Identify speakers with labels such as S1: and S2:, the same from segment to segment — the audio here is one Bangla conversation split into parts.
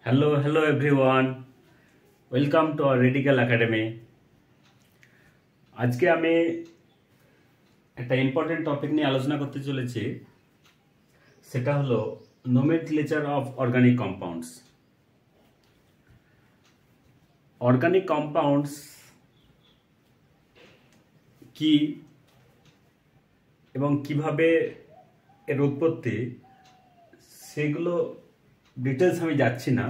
S1: Hello everyone. Welcome to our Radical Academy. আজকে আমি একটা ইম্পর্টেন্ট টপিক নিয়ে আলোচনা করতে চলেছি, সেটা হলো nomenclature of organic compounds. Organic compounds কি এবং কিভাবে এর উৎপত্তি, সেগুলো ডিটেলস আমি যাচ্ছি না,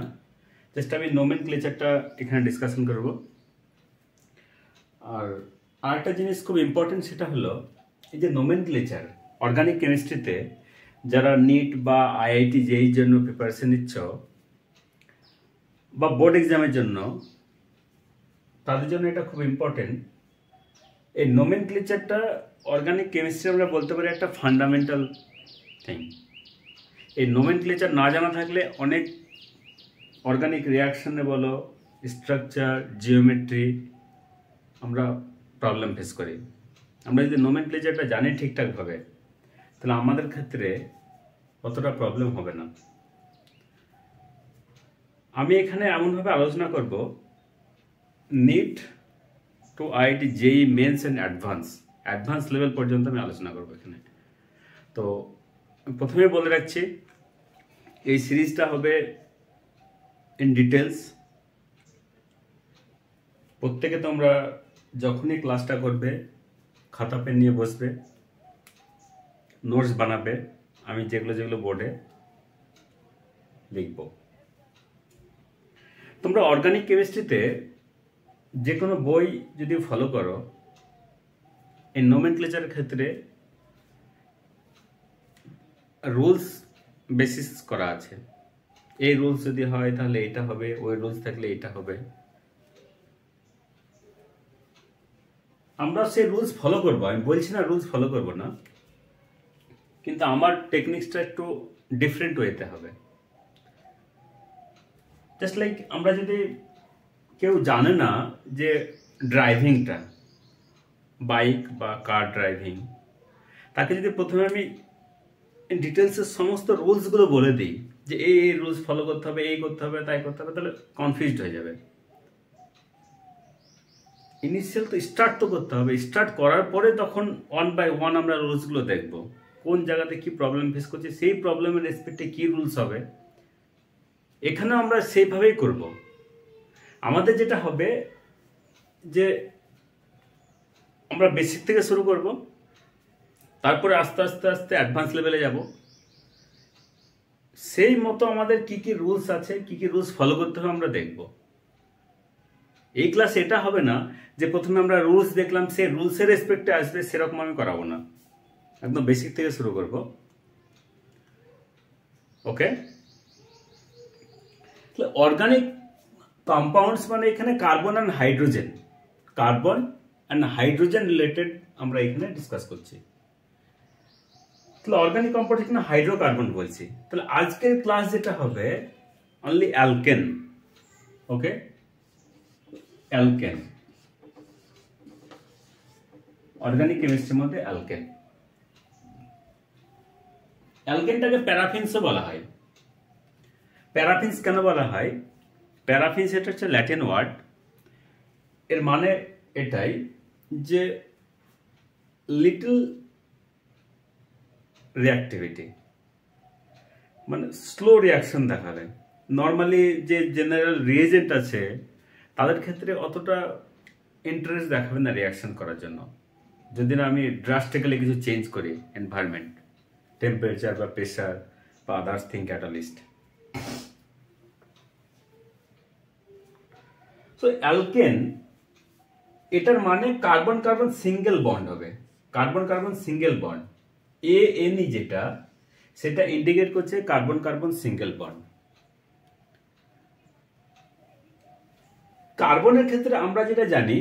S1: জাস্ট আমি নোমেনক্লেচারটা এখানে ডিসকাশন করব। আর আরেকটা জিনিস খুব ইম্পর্টেন্ট, সেটা হলো এই যে নোমেনক্লেচার অর্গানিক কেমিস্ট্রিতে যারা নিট বা আইআইটি জেইর জন্য প্রিপারেশন নিচ্ছ বা বোর্ড এক্সামের জন্য, তাদের জন্য এটা খুব ইম্পর্টেন্ট। এই নোমেনক্লেচারটা অর্গানিক কেমিস্ট্রি আমরা বলতে পারি একটা ফান্ডামেন্টাল থিং। এই নোমেনক্লেচার না জানা থাকলে অনেক অর্গানিক রিয়াকশনে বলো, স্ট্রাকচার, জিওমেট্রি আমরা প্রবলেম ফেস করি। আমরা যদি নোমেনক্লেচারটা জানি ঠিকঠাকভাবে, তাহলে আমাদের ক্ষেত্রে অতটা প্রবলেম হবে না। আমি এখানে এমনভাবে আলোচনা করব, NEET to IIT JEE mains and advance level পর্যন্ত আমি আলোচনা করব এখানে। তো প্রথমে বলে রাখছি, এই সিরিজটা হবে ইন ডিটেলস। প্রত্যেকে তোমরা যখনই ক্লাসটা করবে খাতা পেন নিয়ে বসবে, নোটস বানাবে, আমি যেগুলো বোর্ডে লিখব। তোমরা অর্গানিক কেমিস্ট্রিতে যে কোনো বই যদি ফলো করো, এই নোমেনক্লেচারের ক্ষেত্রে রুলস বেসিস করা আছে। এই রুলস যদি হয় তাহলে এটা হবে, ওই রুলস থাকলে এটা হবে। আমরা সেই রুলস ফলো করবো, আমি বলছি না রুলস ফলো করব না, কিন্তু আমার টেকনিক্সটা একটু ডিফারেন্ট ওয়েতে হবে। জাস্ট লাইক আমরা যদি কেউ জানে না যে ড্রাইভিংটা, বাইক বা কার ড্রাইভিং, তাকে যদি প্রথমে আমি ডিটেলসের সমস্ত রুলসগুলো বলে দিই যে এই রুলস ফলো করতে হবে, এই করতে হবে, তাই করতে হবে, তাহলে কনফিউজড হয়ে যাবে। ইনিশিয়াল তো স্টার্ট করতে হবে। স্টার্ট করার পরে তখন ওয়ান বাই ওয়ান আমরা রুলসগুলো দেখব, কোন জায়গাতে কি প্রবলেম ফেস করছে, সেই প্রবলেমের রেসপেক্টে কি রুলস হবে, এখানেও আমরা সেইভাবেই করব। আমাদের যেটা হবে যে আমরা বেসিক থেকে শুরু করব, তারপরে আস্তে আস্তে আস্তে অ্যাডভান্স লেভেলে যাব। সেই মতো আমাদের কি কি রুলস আছে, কি কি রুলস ফলো করতে হবে আমরা দেখব। এই ক্লাস এটা হবে না যে প্রথমে আমরা রুলস দেখলাম, সেই রুলসের রেসপেক্টে আসবে, সেরকম আমি করাবো না। একদম বেসিক থেকে শুরু করব। ওকে, অর্গানিক কম্পাউন্ডস মানে এখানে কার্বন অ্যান্ড হাইড্রোজেন রিলেটেড আমরা এখানে ডিসকাস করছি। তাহলে অর্গানিক কম্পাউন্ড এখানে হাইড্রোকার্বন বলছি। তাহলে আজকের ক্লাস যেটা হবে অনলি অ্যালকেন। ওকে, অ্যালকেন অর্গানিক কেমিস্ট্রির মধ্যে অ্যালকেনটাকে প্যারাফিনসও বলা হয়। প্যারাফিনস কেন বলা হয়? প্যারাফিনস এটা হচ্ছে ল্যাটিন ওয়ার্ড। এর মানে এটাই যে লিটল রিঅ্যাক্টিভিটি, মানে স্লো রিয়াকশন দেখাবে। নর্মালি যে জেনারেল রিয়েজেন্ট আছে তাদের ক্ষেত্রে অতটা ইন্টারেস্ট দেখাবে না রিয়াকশন করার জন্য, যদি না আমি ড্রাস্টিক্যালি কিছু চেঞ্জ করি এনভায়রনমেন্ট, টেম্পারেচার বা প্রেশার বা others thing catalyst. So alkane এটার মানে কার্বন কার্বন সিঙ্গেল বন্ড হবে। Carbon carbon single bond, ANE যেটা, সেটা ইন্ডিকেট করছে কার্বন কার্বন সিঙ্গেল বন্ড। কার্বনের ক্ষেত্রে আমরা যেটা জানি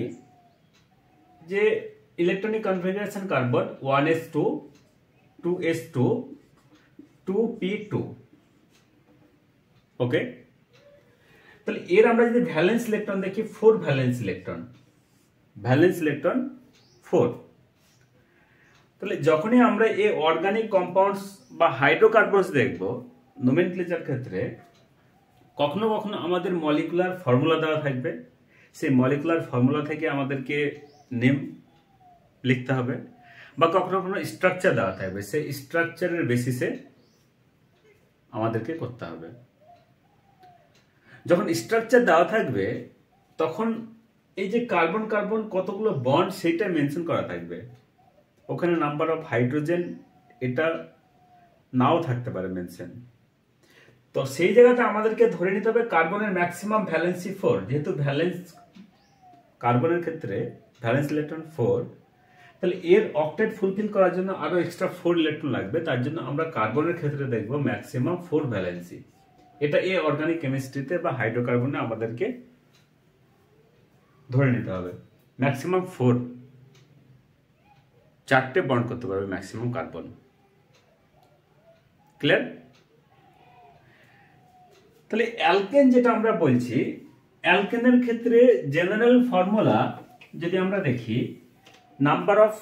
S1: যে electronic configuration carbon 1s2 2s2 2p2। ওকে, তাহলে এর আমরা যদি ভ্যালেন্স ইলেকট্রন দেখি, 4 ভ্যালেন্স ইলেকট্রন 4। তাহলে যখনই আমরা এই অর্গানিক কম্পাউন্ডস বা হাইড্রোকার্বনস দেখব নোমেনক্লেচার ক্ষেত্রে, কখনো কখনো আমাদের মলিকুলার ফর্মুলা দেওয়া থাকবে, সেই মলিকুলার ফর্মুলা থেকে আমাদেরকে নেম লিখতে হবে, বা কখনো কখনো স্ট্রাকচার দেওয়া থাকবে, সেই স্ট্রাকচারের বেসিসে আমাদেরকে করতে হবে। যখন স্ট্রাকচার দেওয়া থাকবে তখন এই যে কার্বন কার্বন কতগুলো বন্ড সেটা মেনশন করা থাকবে। ওখানে নাম্বার অফ হাইড্রোজেন এটা নাও থাকতে পারে মেনশন। তো সেই জায়গাতে আমাদেরকে ধরে নিতে হবে কার্বনের ম্যাক্সিমাম ভ্যালেন্সি 4, যেহেতু ভ্যালেন্স কার্বনের ক্ষেত্রে ভ্যালেন্স ইলেকট্রন 4, তাহলে এর অক্টেট ফুলফিল করার জন্য আরো এক্সট্রা 4 ইলেকট্রন লাগবে। তার জন্য আমরা কার্বনের ক্ষেত্রে দেখব ম্যাক্সিমাম 4 ভ্যালেন্সি। এটা এই অর্গানিক কেমিস্ট্রিতে বা হাইড্রোকার্বনে আমাদেরকে ধরে নিতে হবে ম্যাক্সিমাম 4, 4টে বন্ড করতে পারবে ম্যাক্সিমাম কার্বন। ক্লিয়ার? তাহলে অ্যালকেন যেটা আমরা বলছি, অ্যালকেনের ক্ষেত্রে জেনারেল ফর্মুলা যদি আমরা দেখি, number of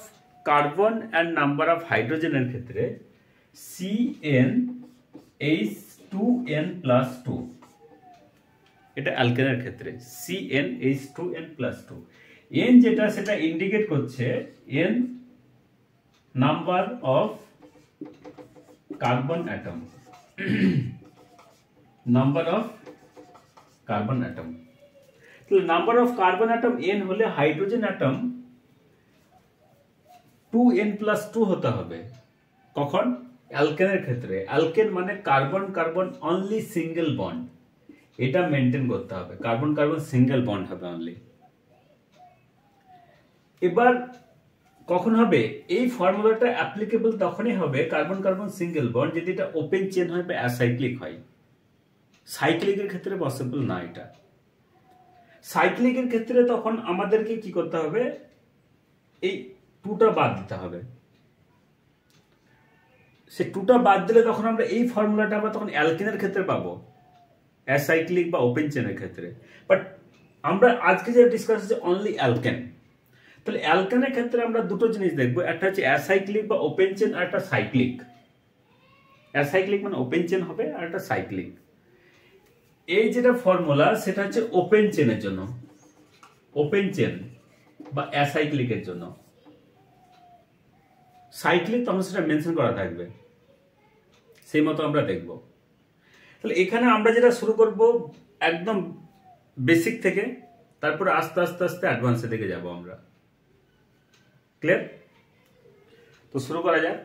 S1: carbon and number of হাইড্রোজেনের ক্ষেত্রে CnH2n+2, এটা অ্যালকেনের ক্ষেত্রে CnH2n+2। n যেটা সেটা ইন্ডিকেট করছে n number of carbon atom, number of carbon atom. তাহলে number of carbon atom n হলে হাইড্রোজেন অ্যাটম 2n+2 হতে হবে। কখন? অ্যালকেনের ক্ষেত্রে। অ্যালকেন মানে carbon carbon only single bond, এটা মেনটেন করতে হবে, কার্বন কার্বন সিঙ্গেল বন্ড হবে অনলি। এবার কখন হবে এই ফর্মুলাটা অ্যাপ্লিকেবল? তখনই হবে কার্বন কার্বন সিঙ্গেল বন্ড যদি এটা ওপেন চেন হয় বা অ্যাসাইক্লিক হয়। সাইক্লিকের ক্ষেত্রে পসিবল না এটা। সাইক্লিকের ক্ষেত্রে তখন আমাদেরকে কি করতে হবে, এই 2টা বাদ দিতে হবে। সে 2টা বাদ দিলে তখন আমরা এই ফর্মুলাটা আমরা তখন অ্যালকেনের ক্ষেত্রে পাবো, অ্যাসাইক্লিক বা ওপেন চেনের ক্ষেত্রে। বাট আমরা আজকে যে ডিসকাস হচ্ছে অনলি অ্যালকেন। তাহলে অ্যালকেনের ক্ষেত্রে আমরা দুটো জিনিস দেখবো, একটা হচ্ছে অ্যাসাইক্লিক বা ওপেন চেন, আর একটা সাইক্লিক। অ্যাসাইক্লিক মানে ওপেন চেন হবে, আর একটা সাইক্লিক। এই যেটা ফর্মুলা সেটা হচ্ছে ওপেন চেনের জন্য, ওপেন চেন বা অ্যাসাইক্লিকের জন্য। সাইক্লিক তখন সেটা মেনশন করা থাকবে, সেই মতো আমরা দেখব। তাহলে এখানে আমরা যেটা শুরু করব একদম বেসিক থেকে, তারপরে আস্তে আস্তে আস্তে অ্যাডভান্সের দিকে যাব আমরা। ক্লিয়ার? তো শুরু করা যাক।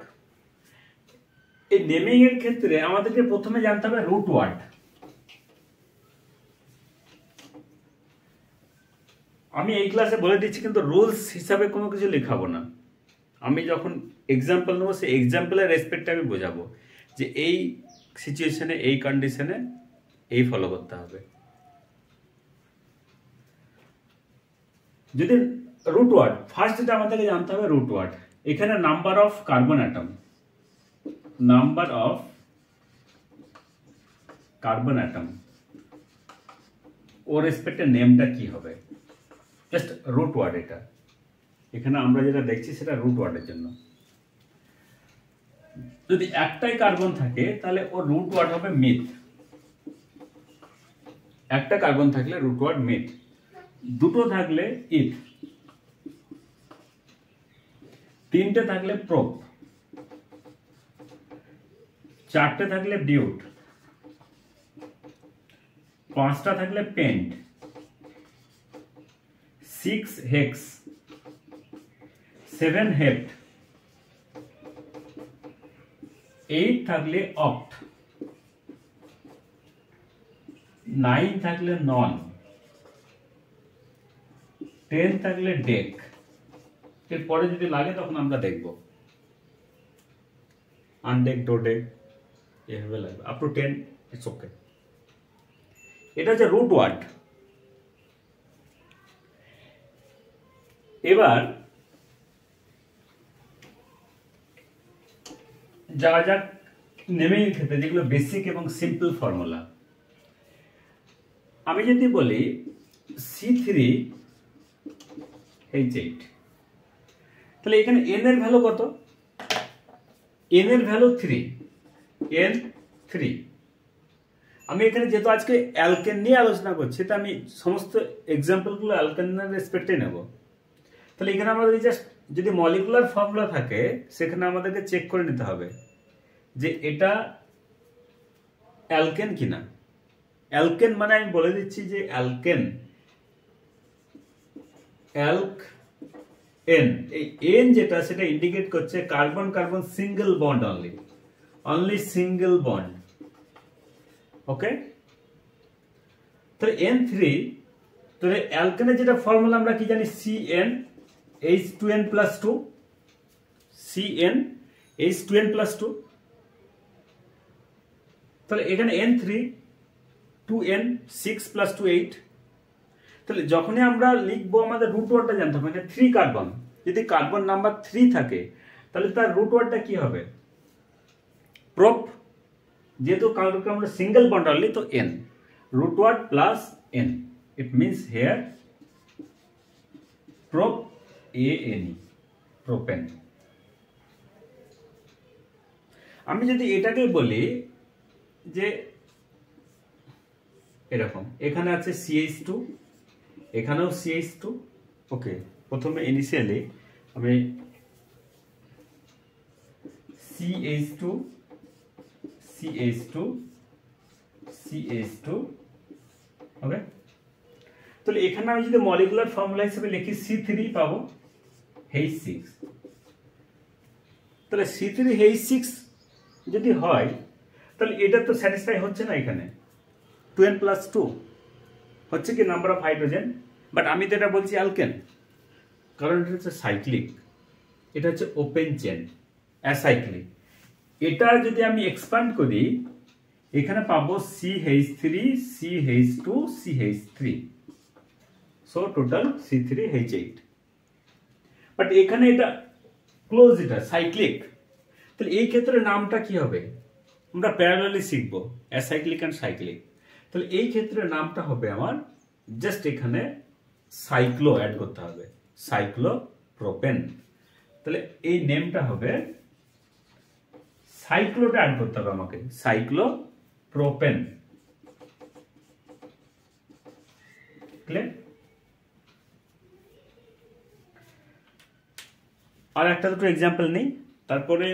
S1: এই নেমিং এর ক্ষেত্রে আমাদেরকে প্রথমে জানতে হবে রুট ওয়ার্ড। আমি এই ক্লাসে বলে দিচ্ছি, কিন্তু রুলস হিসাবে কোনো কিছু লেখাবো না। আমি যখন এক্সাম্পল নেবো সেই এক্সাম্পলের রেসপেক্টে আমি বোঝাবো যে এই সিচুয়েশনে এই কন্ডিশনে এই ফলো করতে হবে। যদি রুট ওয়ার্ড ফার্স্ট যেটা আমাদেরকে জানতে হবে রুট ওয়ার্ড। এখানে number of carbon atom, number of carbon atom ও রেসপেক্টে নেমটা কি হবে, জাস্ট রুট ওয়ার্ড। এটা এখানে আমরা যেটা দেখছি সেটা রুট ওয়ার্ডের জন্য। যদি একটাই কার্বন থাকে তাহলে ওর রুট ওয়ার্ড হবে মিথ। একটা কার্বন থাকলে রুট ওয়ার্ড মিথ, দুটো থাকলে ইথ, তিনটে থাকলে প্রোপ, চারটে থাকলে বিউট, পাঁচটা থাকলে পেন্ট, 6 হেক্স, 7 হেপ্ট, 8 থাকলে অক্ট, 9 থাকলে নন, 10 থাকলে ডেক। এরপরে যদি লাগে তখন আমরা দেখব আনডেক, ডোডেক, এভাবে লাগবে আপ টু 10, ইটস ওকে। এটা হচ্ছে রুট ওয়ার্ড। এবার যাওয়া যাক নেমিং এর ক্ষেত্রে, যেগুলো বেসিক এবং সিম্পল ফর্মুলা। আমি যদি বলি C3H8, তাহলে এখানে n এর ভ্যালু কত? n এর ভ্যালু 3, n 3। আমি এখানে যেহেতু আজকে অ্যালকেন নিয়ে আলোচনা করছি, তা আমি সমস্ত এক্সাম্পলগুলো অ্যালকেনের রেসপেক্টে নেব। তাহলে এখানে আমাদের জাস্ট যদি মলিকুলার ফর্মুলা থাকে, সেখানে আমাদেরকে চেক করে নিতে হবে যে এটা অ্যালকেন কিনা। অ্যালকেন মানে আমি বলে দিচ্ছি যে অ্যালকেন, অ্যালক এন, এই এন যেটা সেটা ইন্ডিকেট করছে carbon carbon single bond, only single bond. Okay, তাহলে N3, তাহলে অ্যালকেনের যেটা ফর্মুলা আমরা কি জানি, CnH2n+2, CnH2n+2। তাহলে এখানে N3 2n 6 + 2 8। তাহলে যখনই আমরা লিখবো আমাদের রুট ওয়ার্ডটা জানতে হবে। 3 কার্বন, যদি কার্বন নাম্বার 3 থাকে তাহলে তার রুট ওয়ার্ডটা কি হবে, প্রোপ। যেহেতু কার্বন সিঙ্গেল বন্ড অনলি, তো n root word plus n, it means here propane, propane। আমি যদি এটাকে বলি যে এরকম, এখানে আছে CH2, এখানেও CH2। ওকে, প্রথমে ইনিশিয়ালি আমি CH2 CH2 CH2। ওকে, তাহলে এখানে আমি যদি মলিকুলার ফর্মুলা হিসেবে লিখি C3 পাবো H6। তাহলে C3 H6 যদি হয় তাহলে এটা তো স্যাটিসফাই হচ্ছে না, এখানে 2n+2 হচ্ছে কি নাম্বার অফ হাইড্রোজেন, বাট আমি তো এটা বলছি অ্যালকেন, কারণ এটা হচ্ছে সাইক্লিক, এটা হচ্ছে ওপেন চেন অ্যাসাইক্লিক। এটা যদি আমি এক্সপ্যান্ড করি এখানে পাবো CH3 CH2 CH3, so total C3H8। But এখানে এটা ক্লোজ, এটা সাইক্লিক। তাহলে এই ক্ষেত্রে নামটা কি হবে, আমরা প্যারালালি শিখবো অ্যাসাইক্লিক এন্ড সাইক্লিক। তাহলে এই ক্ষেত্রে নামটা হবে আমার জাস্ট এখানে সাইক্লো অ্যাড করতে হবে, সাইক্লোপ্রোপেন। তাহলে এই নেমটা হবে, সাইক্লোটা অ্যাড করতে হবে আমাকে, সাইক্লোপ্রোপেন। ক্লিয়ার? আর একটা দুটো এক্সাম্পল নেই, তারপরে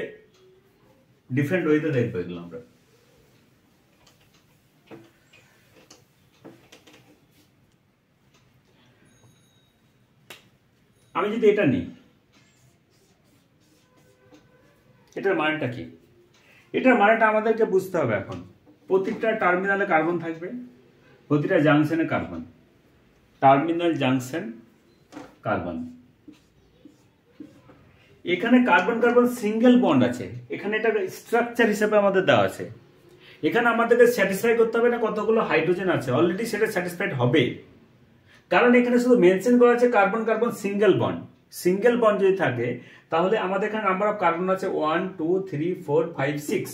S1: ডিফারেন্ট ওয়েতে দেখবো এগুলো আমরা। আমি যদি এটা নিই, এটার মানেটা কি, এটার মানেটা আমাদেরকে বুঝতে হবে। এখন প্রতিটা টার্মিনালে কার্বন থাকবে, প্রতিটা জাংশনে কার্বন, টার্মিনাল জাংশন কার্বন। এখানে কার্বন কার্বন সিঙ্গেল বন্ড আছে, এখানে এটা স্ট্রাকচার হিসেবে আমাদের দেওয়া আছে। এখানে আমাদেরকে স্যাটিসফাই করতে হবে না কতগুলো হাইড্রোজেন আছে, অলরেডি সেটা স্যাটিসফাইড হবে, কারণ এখানে শুধু মেনশন করা আছে carbon carbon single bond. Single bond যদি থাকে তাহলে আমাদের এখানে নাম্বার অফ কার্বন আছে 1 2 3 4 5 6,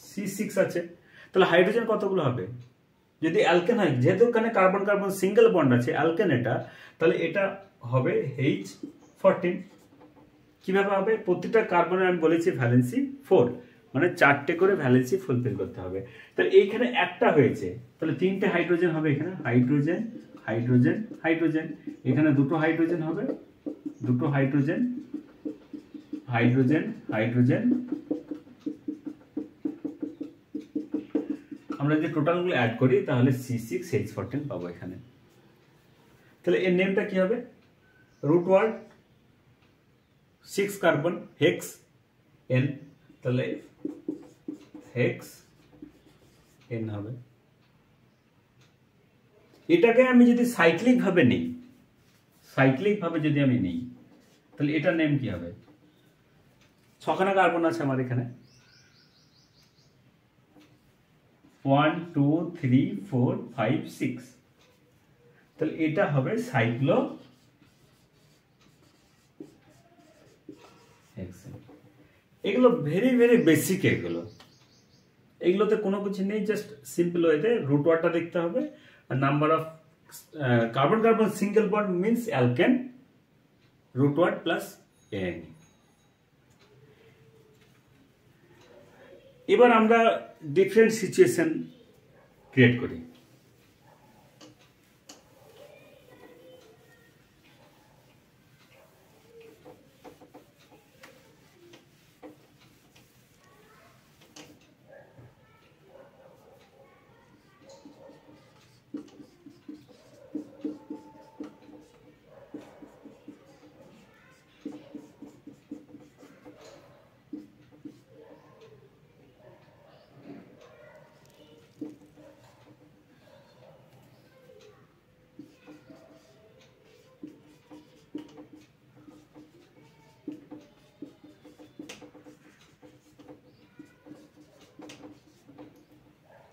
S1: C6 আছে। তাহলে হাইড্রোজেন কতগুলো হবে, যদি অ্যালকেন হয়, যেহেতু এখানে কার্বন কার্বন সিঙ্গেল বন্ড আছে অ্যালকেন এটা, তাহলে এটা হবে H14। কিভাবে হবে, প্রতিটা কার্বনের আমি বলেছি ভ্যালেন্সি 4, মানে 4টে করে ভ্যালেন্সি ফুলফিল করতে হবে। তাহলে এইখানে একটা হয়েছে, তাহলে 3টে হাইড্রোজেন হবে, এখানে হাইড্রোজেন হাইড্রোজেন হাইড্রোজেন, এখানে দুটো হাইড্রোজেন হবে, দুটো হাইড্রোজেন হাইড্রোজেন হাইড্রোজেন। আমরা যদি টোটালগুলো অ্যাড করি তাহলে C6H14 পাবো এখানে। তাহলে এর নেমটা কি হবে, root word 6 carbon hex N, তাহলে হেক্স N হবে। এটাকে আমি যদি সাইক্লিক ভাবে নিই, সাইক্লিক ভাবে যদি আমি নিই তাহলে এটার নেম কি হবে, 6খানা কার্বন আছে আমার এখানে, 1 2 3 4 5 6, তাহলে এটা হবে সাইক্লো হেক্সেন। এগুলো ভেরি ভেরি বেসিক, এগুলোতে কোনো কিছু নেই, জাস্ট সিম্পল ওয়েতে রুট ওয়ার্ডটা দেখতে হবে, আর number of carbon carbon single bond means alkane, root word plus ane. এবার আমরা ডিফারেন্ট সিচুয়েশন ক্রিয়েট করি।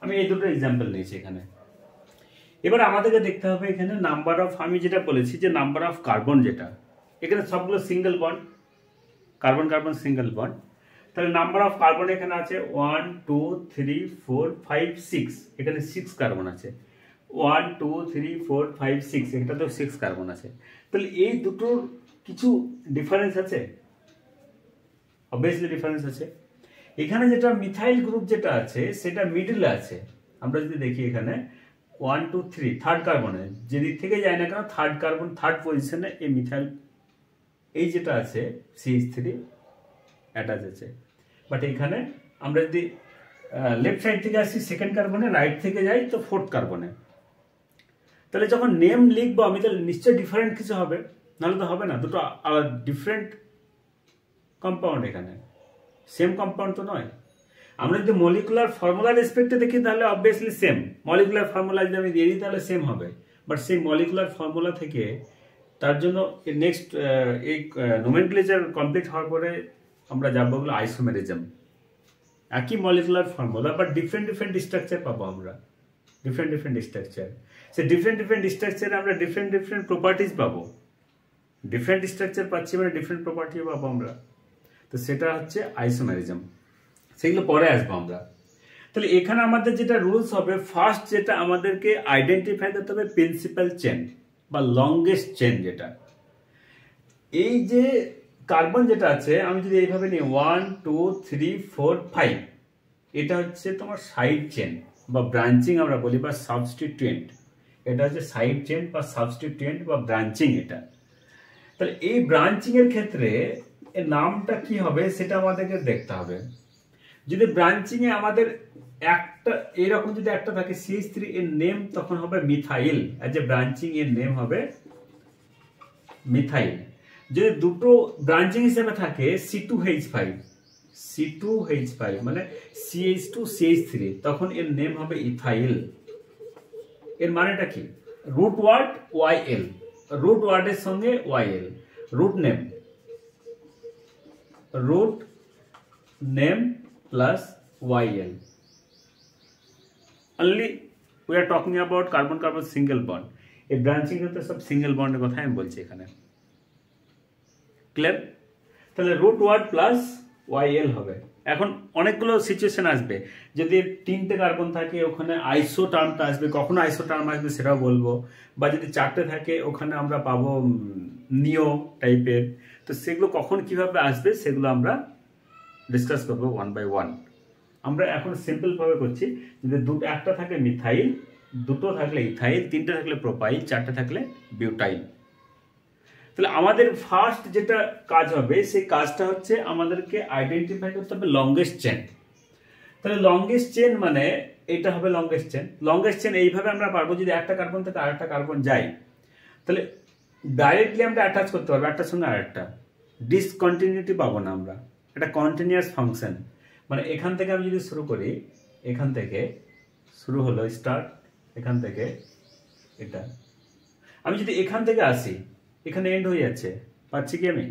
S1: আমি এই দুটো এক্সাম্পল নিয়েছি এখানে। এবার আমাদেরকে দেখতে হবে এখানে নাম্বার অফ, আমি যেটা বলেছি যে নাম্বার অফ কার্বন, যেটা এখানে সবগুলো single bond, carbon carbon single bond, তাহলে নাম্বার অফ কার্বন এখানে আছে 1 2 3 4 5 6, এখানে 6 কার্বন আছে। 1 2 3 4 5 6, এটা তো 6 কার্বন আছে। তাহলে এই দুটোর কিছু ডিফারেন্স আছে, অবভিয়াসলি ডিফারেন্স আছে। এখানে যেটা মিথাইল গ্রুপ যেটা আছে সেটা মিডলে আছে। আমরা যদি দেখি এখানে 1 2 3 থার্ড কার্বনে যে দিক থেকে যায় না কেন, থার্ড কার্বন থার্ড পজিশনে এই মিথাইল এই যেটা আছে CH3 অ্যাটাচ আছে। বাট এখানে আমরা যদি লেফট সাইড থেকে আসি সেকেন্ড কার্বনে, রাইট থেকে যাই তো ফোর্থ কার্বনে, তাহলে যখন নেম লিখবো আমি তাহলে নিশ্চয়ই ডিফারেন্ট কিছু হবে, নাহলে তো হবে না। দুটো ডিফারেন্ট কম্পাউন্ড, এখানে সেম কম্পাউন্ড তো নয়। আমরা যদি মলিকুলার ফর্মুলা রেসপেক্টে দেখি তাহলে অবভিয়াসলি সেম, মলিকুলার ফর্মুলা যদি আমি দিয়ে দিই তাহলে সেম হবে। বাট সেই মলিকুলার ফর্মুলা থেকে তার জন্য নেক্সট এই নোমেনক্লেচার কমপ্লিট হওয়ার পরে আমরা যাবো বলে আইসোমেরিজম। একই molecular formula but different different structure পাবো আমরা, ডিফারেন্ট ডিফারেন্ট স্ট্রাকচার। সে ডিফারেন্ট ডিফারেন্ট স্ট্রাকচারে আমরা ডিফারেন্ট ডিফারেন্ট প্রপার্টিজ পাবো। ডিফারেন্ট স্ট্রাকচার পাচ্ছি মানে ডিফারেন্ট প্রপার্টি পাবো আমরা, তো সেটা হচ্ছে আইসোমেরিজম। সেগুলো পরে আসবো আমরা। তাহলে এখানে আমাদের যেটা রুলস হবে, ফার্স্ট যেটা আমাদেরকে আইডেন্টিফাই করতে হবে প্রিন্সিপাল চেন বা লংগেস্ট চেন যেটা। এই যে কার্বন যেটা আছে আমি যদি এইভাবে নিই 1 2 3 4 5, এটা হচ্ছে তোমার সাইড চেন বা ব্রাঞ্চিং আমরা বলি, বা সাবস্টিটিউয়েন্ট। এটা হচ্ছে সাইড চেন বা সাবস্টিটিউয়েন্ট বা ব্রাঞ্চিং এটা। তাহলে এই ব্রাঞ্চিং এর ক্ষেত্রে এর নামটা কি হবে সেটা আমাদেরকে দেখতে হবে। যদি ব্রাঞ্চিং এ আমাদের একটা এরকম যদি একটা থাকে CH3, এর নেম তখন হবে মিথাইল, এজ এ ব্রাঞ্চিং এর নেম হবে মিথাইল। যদি দুটো ব্রাঞ্চিং হিসেবে থাকে C2H5 মানে CH2CH3, তখন এর নেম হবে ইথাইল। এর মানেটা কি? রুট ওয়ার্ড YL, রুট ওয়ার্ডের সঙ্গে YL, root name plus YL. Only we are talking about carbon carbon single bond. এই ব্রাঞ্চিং এ তো সব সিঙ্গেল বন্ডের কথা আমি বলছি এখানে, ক্লিয়ার? তাহলে রুট ওয়ার্ড প্লাস YL হবে। এখন অনেকগুলো সিচুয়েশন আসবে, যদি 3টে কার্বন থাকে ওখানে আইসো টার্মটা আসবে, কখনো আইসো টার্ম আসবে সেটাও বলবো, বা যদি 4টে থাকে ওখানে আমরা পাবো নিও টাইপের। তো সেগুলো কখন কিভাবে আসবে সেগুলো আমরা ডিসকাস করবো 1 by 1। আমরা এখন সিম্পল ভাবে করছি, যদি একটা থাকে মিথাইল, দুটো থাকলে ইথাইল, 3টে থাকলে প্রোপাইল, 4টে থাকলে বিউটাইল। তাহলে আমাদের ফার্স্ট যেটা কাজ হবে সেই কাজটা হচ্ছে আমাদেরকে আইডেন্টিফাই করতে হবে লংগেস্ট চেন। তাহলে লংগেস্ট চেন মানে এটা হবে লংগেস্ট চেন। লংগেস্ট চেন এইভাবে আমরা পারবো, যদি একটা কার্বন থেকে আরেকটা কার্বন যায় তাহলে ডাইরেক্টলি আমরা অ্যাটাচ করতে পারবো একটার সঙ্গে আরেকটা, ডিসকন্টিনিউটি পাবো না আমরা। এটা কন্টিনিউয়াস ফাংশন, মানে এখান থেকে আমি যদি শুরু করি, এখান থেকে শুরু হলো স্টার্ট, এখান থেকে এটা, আমি যদি এখান থেকে আসি এখানে এন্ড হয়ে যাচ্ছে, পাচ্ছি কি? আমি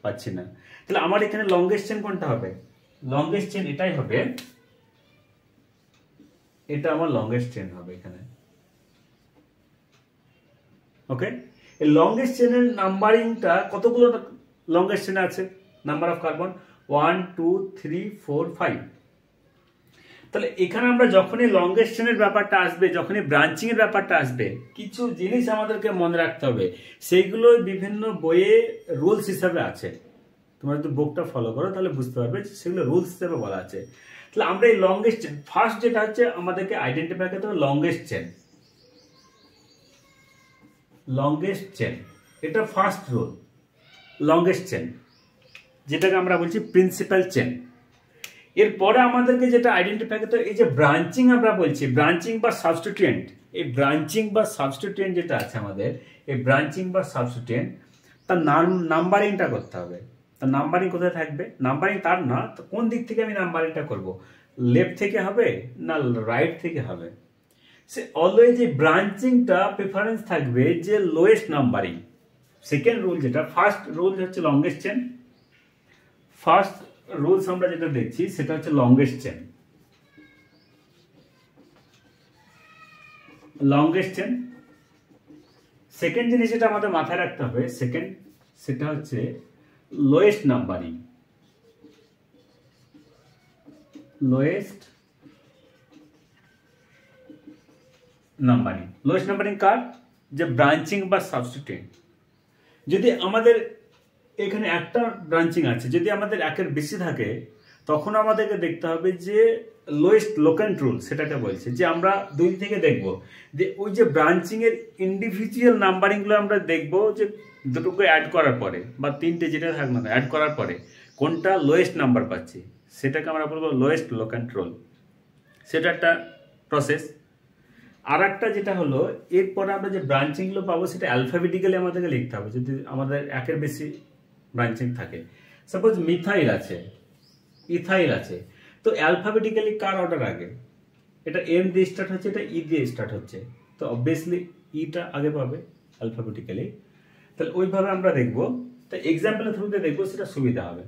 S1: পাচ্ছি না। তাহলে আমার এখানে লংগেস্ট চেন কোনটা হবে? লংগেস্ট চেন এটাই হবে, এটা আমার লংগেস্ট চেন হবে এখানে। ওকে, এই লংগেস্ট চেনের নাম্বারিংটা কতগুলো লংগেস্ট চেন আছে? Number of carbon 1 2 3 4 5। তাহলে এখানে আমরা যখনই লংগেস্ট চেনের ব্যাপারটা আসবে, যখনই ব্রাঞ্চিং এর ব্যাপারটা আসবে, কিছু জিনিস আমাদেরকে মনে রাখতে হবে। সেইগুলো বিভিন্ন বইয়ে রুলস হিসাবে আছে, তোমরা যদি বুকটা ফলো করো তাহলে বুঝতে পারবে সেগুলো রুলস হিসেবে বলা আছে। তাহলে আমরা এই লংগেস্ট চেন ফার্স্ট যেটা হচ্ছে আমাদেরকে আইডেন্টিফাই করতে হবে লংগেস্ট চেন। লংগেস্ট চেন এটা ফার্স্ট রুল, লংগেস্ট চেন যেটাকে আমরা বলছি প্রিন্সিপাল চেন। এরপরে আমাদেরকে যেটা আইডেন্টিফাই করতে হবে, এই যে ব্রাঞ্চিং আমরা বলছি, ব্রাঞ্চিং বা সাবস্টিটিউয়েন্ট, এই ব্রাঞ্চিং বা সাবস্টিটিউয়েন্ট যেটা আছে আমাদের, এই ব্রাঞ্চিং বা সাবস্টিটিউয়েন্ট তার নাম্বারিংটা করতে হবে। তার নাম্বারিং কোথায় থাকবে? নাম্বারিং তার না, তো কোন দিক থেকে আমি নাম্বারিংটা করব, লেফট থেকে হবে না রাইট থেকে হবে? সে অলওয়েজ এই ব্রাঞ্চিংটা প্রেফারেন্স থাকবে যে লোয়েস্ট নাম্বারিং। সেকেন্ড রুল যেটা, ফার্স্ট রুল হচ্ছে লংগেস্ট চেন, ফার্স্ট রুলস আমরা যেটা দেখছি সেটা হচ্ছে longest chain, longest chain. Second জিনিস যেটা আমাদের মাথায় রাখতে হবে, সেকেন্ড সেটা হচ্ছে lowest numbering, lowest numbering. Lowest numbering কার? যে ব্রাঞ্চিং বা সাবস্টিটিউয়েন্ট। যদি আমাদের এখানে একটা ব্রাঞ্চিং আছে, যদি আমাদের একের বেশি থাকে, তখন আমাদেরকে দেখতে হবে যে লোয়েস্ট লোকেন্ট রুল সেটাকে বলছে, যে আমরা দুই থেকে দেখব যে ওই যে ব্রাঞ্চিং এর ইন্ডিভিজুয়াল নাম্বারিংগুলো আমরা দেখব যে দুটোকে অ্যাড করার পরে বা তিনটে যেটা থাকবে না অ্যাড করার পরে কোনটা লোয়েস্ট নাম্বার পাচ্ছি, সেটাকে আমরা বলবো লোয়েস্ট লোকেন্ট রুল। সেটা একটা প্রসেস। আর একটা যেটা হলো, এরপরে আমরা যে ব্রাঞ্চিংগুলো পাবো সেটা অ্যালফাবেটিক্যালি আমাদেরকে লিখতে হবে যদি আমাদের একের বেশি ব্রাঞ্চিং থাকে। সাপোজ মিথাইল আছে, ইথাইল আছে, তো অ্যালফাবেটিক্যালি কার অর্ডার আগে? এটা এম দিয়ে স্টার্ট হচ্ছে, এটা ই দিয়ে স্টার্ট হচ্ছে, তো অবভিয়াসলি ইটা আগে পাবে অ্যালফাবেটিক্যালি। তাহলে ওইভাবে আমরা দেখবো, তো এক্সাম্পলের থ্রুতে দেখবো, সেটা সুবিধা হবে।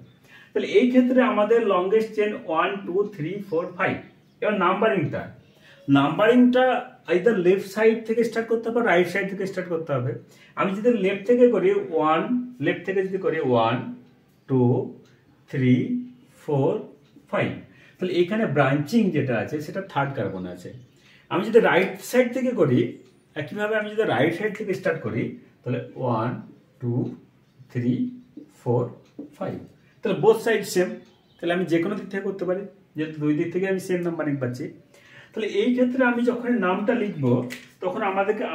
S1: তাহলে এই ক্ষেত্রে আমাদের লংগেস্ট চেন 1 2 3 4 5। এবার নাম্বারিংটা আইদার লেফট সাইড থেকে স্টার্ট করতে হবে, রাইট সাইড থেকে স্টার্ট করতে হবে। আমি যদি লেফট থেকে করি 1, লেফট থেকে যদি করি 1 2 3 4 5, তাহলে এখানে ব্রাঞ্চিং যেটা আছে সেটা থার্ড কার্বন আছে। আমি যদি রাইট সাইড থেকে করি, একইভাবে আমি যদি রাইট সাইড থেকে স্টার্ট করি, তাহলে 1 2 3 4 5, তাহলে বোথ সাইড সেম। তাহলে আমি যে কোনো দিক থেকে করতে পারি, যেহেতু দুই দিক থেকে আমি সেম নাম্বারিং পাচ্ছি। তাহলে এই ক্ষেত্রে আমি যখন নামটা লিখবো, তখন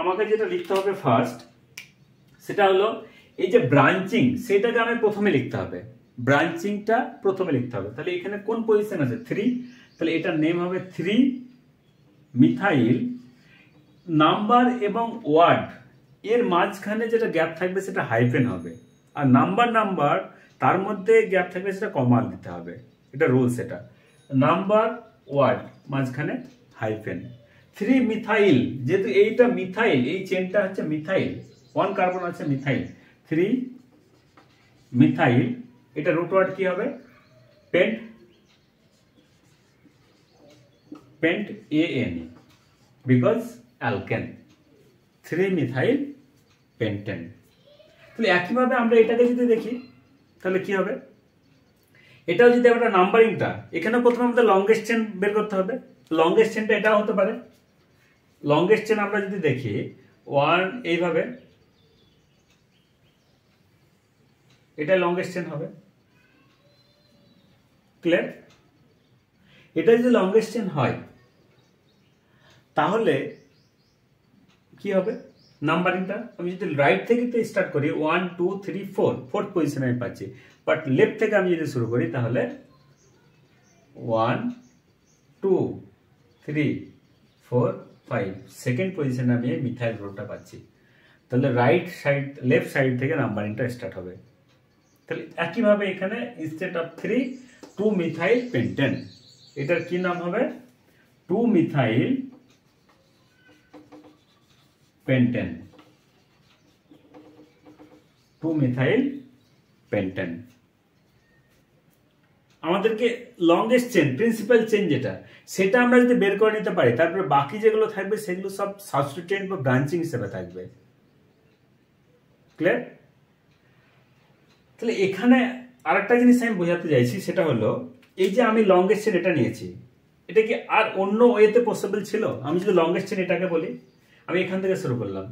S1: আমাকে যেটা লিখতে হবে ফার্স্ট, সেটা হলো এই যে ব্রাঞ্চিং, সেটাকে আমি প্রথমে লিখতে হবে, ব্রাঞ্চিংটা প্রথমে লিখতে হবে। তাহলে এখানে কোন পজিশন আছে? 3, তাহলে এটার নেম হবে 3 মিথাইল। নাম্বার এবং ওয়ার্ড এর মাঝখানে যেটা গ্যাপ থাকবে সেটা হাইফেন হবে, আর নাম্বার তার মধ্যে গ্যাপ থাকবে সেটা কমা দিতে হবে। এটা রুলস। এটা নাম্বার ওয়ার্ড মাঝখানে হাইফেন। 3 মিথাইল, যেহেতু এইটা মিথাইল, এই চেনটা হচ্ছে মিথাইল, 1 কার্বন আছে মিথাইল, 3 মিথাইল। এটা রুট ওয়ার্ড কি হবে? Pent, pent AN, because alkane, 3 methyl pentane. তাহলে একইভাবে আমরা এটাকে যদি দেখি, তাহলে কি হবে? এটাও যদি আমরা নাম্বারিংটা, এখানে প্রথমে আমাদের লংগেস্ট চেন বের করতে হবে। লংগেস্ট চেনটা এটাও হতে পারে। লংগেস্ট চেন আমরা যদি দেখি 1, এইভাবে এটা লংগেস্ট চেন হবে। ক্লিয়ার? এটা যদি লংগেস্ট চেন হয়, তাহলে কি হবে? নাম্বারিংটা আমি যদি রাইট থেকে স্টার্ট করি 1 2 3 4, ফোর্থ পজিশনে আমি পাচ্ছি, বাট লেফট থেকে আমি যদি শুরু করি, তাহলে 1 2 3 4 5, সেকেন্ড পজিশনে আমি মিথাইল গ্রুপটা পাচ্ছি। তাহলে রাইট সাইড, লেফট সাইড থেকে নাম্বারিংটা স্টার্ট হবে। তাহলে একইভাবে এখানে ইনস্টেড অফ 3 2 মিথাইল পেন্টেন, এটার কি নাম হবে? 2 মিথাইল পেন্টেন, 2 মিথাইল পেন্টেন। আমাদেরকে লংগেস্ট চেন, প্রিন্সিপাল চেন যেটা, সেটা আমরা যদি বের করে নিতে পারি, তারপরে বাকি যেগুলো থাকবে সেগুলো সব সাবস্টিটিউয়েন্ট বা ব্রাঞ্চিং হিসেবে থাকবে। ক্লিয়ার? তাহলে এখানে আরেকটা জিনিস আমি বোঝাতে চাইছি, সেটা হলো এই যে আমি লংগেস্ট চেন এটা নিয়েছি, এটা কি আর অন্য ওয়েতে পসিবল ছিল? আমি যদি লংগেস্ট চেন এটাকে বলি, আমি এখান থেকে শুরু করলাম,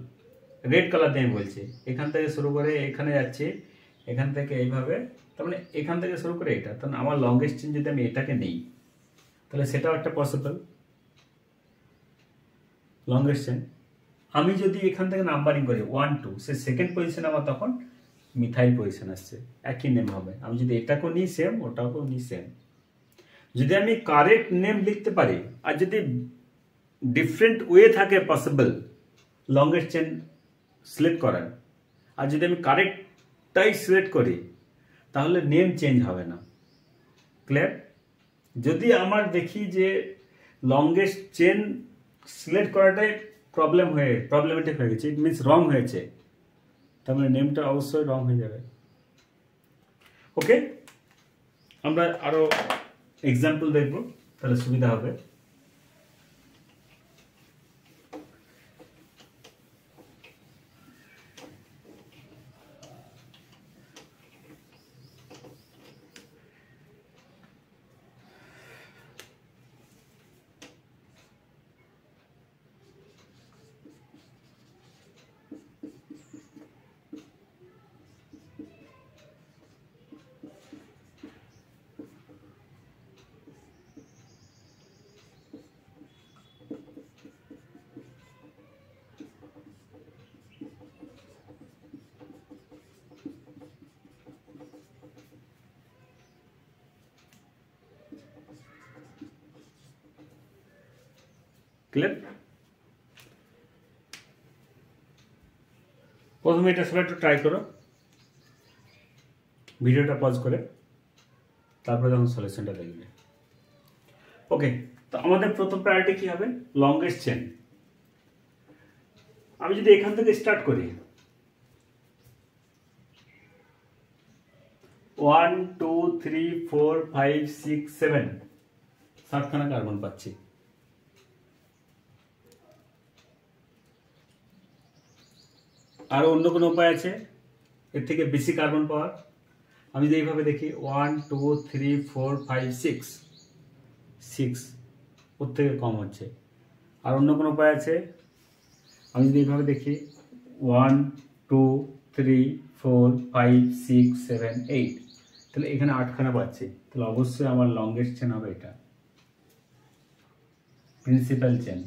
S1: রেড কালার দিয়ে আমি বলছি, এখান থেকে শুরু করে এখানে যাচ্ছি, এখান থেকে এইভাবে, তার মানে এখান থেকে শুরু করে এটা, তাহলে আমার লংগেস্ট চেন যদি আমি এটাকে নেই, তাহলে সেটাও একটা পসিবল লংগেস্ট চেন। আমি যদি এখান থেকে নাম্বারিং করি 1 2, সে সেকেন্ড পজিশন আমার তখন মিথাইল পজিশন আসছে, একই নেম হবে। আমি যদি এটাকেও নিই সেম, ওটাকেও নিই সেম। যদি আমি কারেক্ট নেম লিখতে পারি আর যদি ডিফারেন্ট ওয়ে থাকে পসিবল লংগেস্ট চেন সিলেক্ট করার, আর যদি আমি কারেক্টটাই সিলেক্ট করি তাহলে নেম চেঞ্জ হবে না। ক্লিয়ার? যদি আমার দেখি যে লংগেস্ট চেন সিলেক্ট করাটাই প্রবলেমেটিক হয়ে গেছে, ইট মিনস রং হয়েছে, তার মানে নেমটা অবশ্যই রং হয়ে যাবে। ওকে, আমরা আরো এক্সাম্পল দেখব, তাহলে সুবিধা হবে। ক্লিয়ার? প্রথমে এটা সবাই একটু ট্রাই করো, ভিডিওটা পজ করে, তারপরে যখন সলিউশনটা দেখবে। ওকে, তো আমাদের প্রথম প্রায়োরিটি কি হবে? Longest chain. আমি যদি এখান থেকে স্টার্ট করি 1 2 3 4 5 6 7, 7খানা কার্বন পাচ্ছি। আর অন্য কোনো উপায় আছে এর থেকে বেশি কার্বন পাওয়ার? আমি যদি এইভাবে দেখি 1 2 3 4 5 6, 6 ওর থেকে কম হচ্ছে। আর অন্য কোনো উপায় আছে? আমি যদি এইভাবে দেখি 1 2 3 4 5 6 7 8, তাহলে এখানে 8খানা পাচ্ছি। তাহলে অবশ্যই আমার লংগেস্ট চেন হবে এটা, principal chain.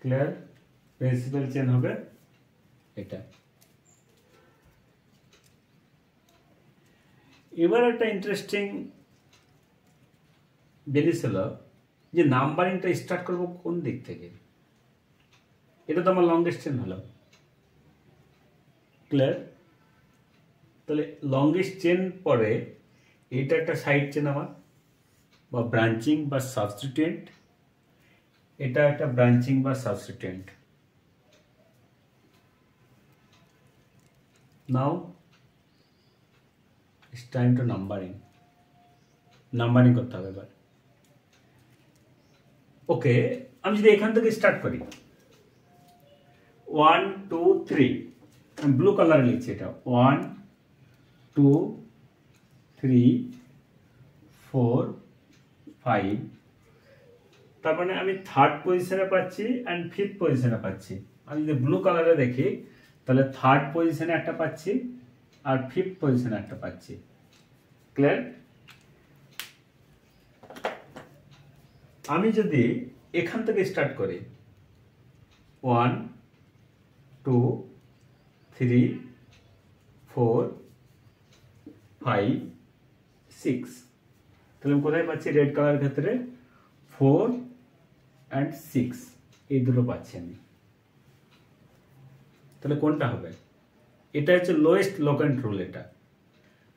S1: Clear? Principal chain হবে এটা। এবার একটা ইন্টারেস্টিং জিনিস হলো যে নাম্বারিংটা স্টার্ট করবো কোন দিক থেকে। এটা তো আমার লংগেস্ট চেন হলো। ক্লিয়ার? তাহলে লংগেস্ট চেন পরে এটা একটা সাইড চেন আমার, বা ব্রাঞ্চিং বা সাবস্টিটিউয়েন্ট। এটা একটা ব্রাঞ্চিং বা substituent. Now it's time to numbering করতে হবে এবার। ওকে, আমি যদি এখান থেকে স্টার্ট করি 1 2 3, আমি ব্লু কালারে লিখছি এটা 1 2 3 4 5, তার মানে আমি থার্ড পজিশনে পাচ্ছি অ্যান্ড ফিফথ পজিশনে পাচ্ছি। আমি যদি ব্লু কালারে দেখি তাহলে থার্ড পজিশনে একটা পাচ্ছি আর ফিফথ পজিশনে একটা পাচ্ছি। ক্লিয়ার? আমি যদি এখান থেকে স্টার্ট করি 1 2 3 4 5 6, তাহলে আমি কোথায় পাচ্ছি? রেড কালার ক্ষেত্রে 4 and 6, এই দুটো পাচ্ছি আমি। তাহলে কোনটা হবে? এটা হচ্ছে লোয়েস্ট লোকেন্ট রুল। এটা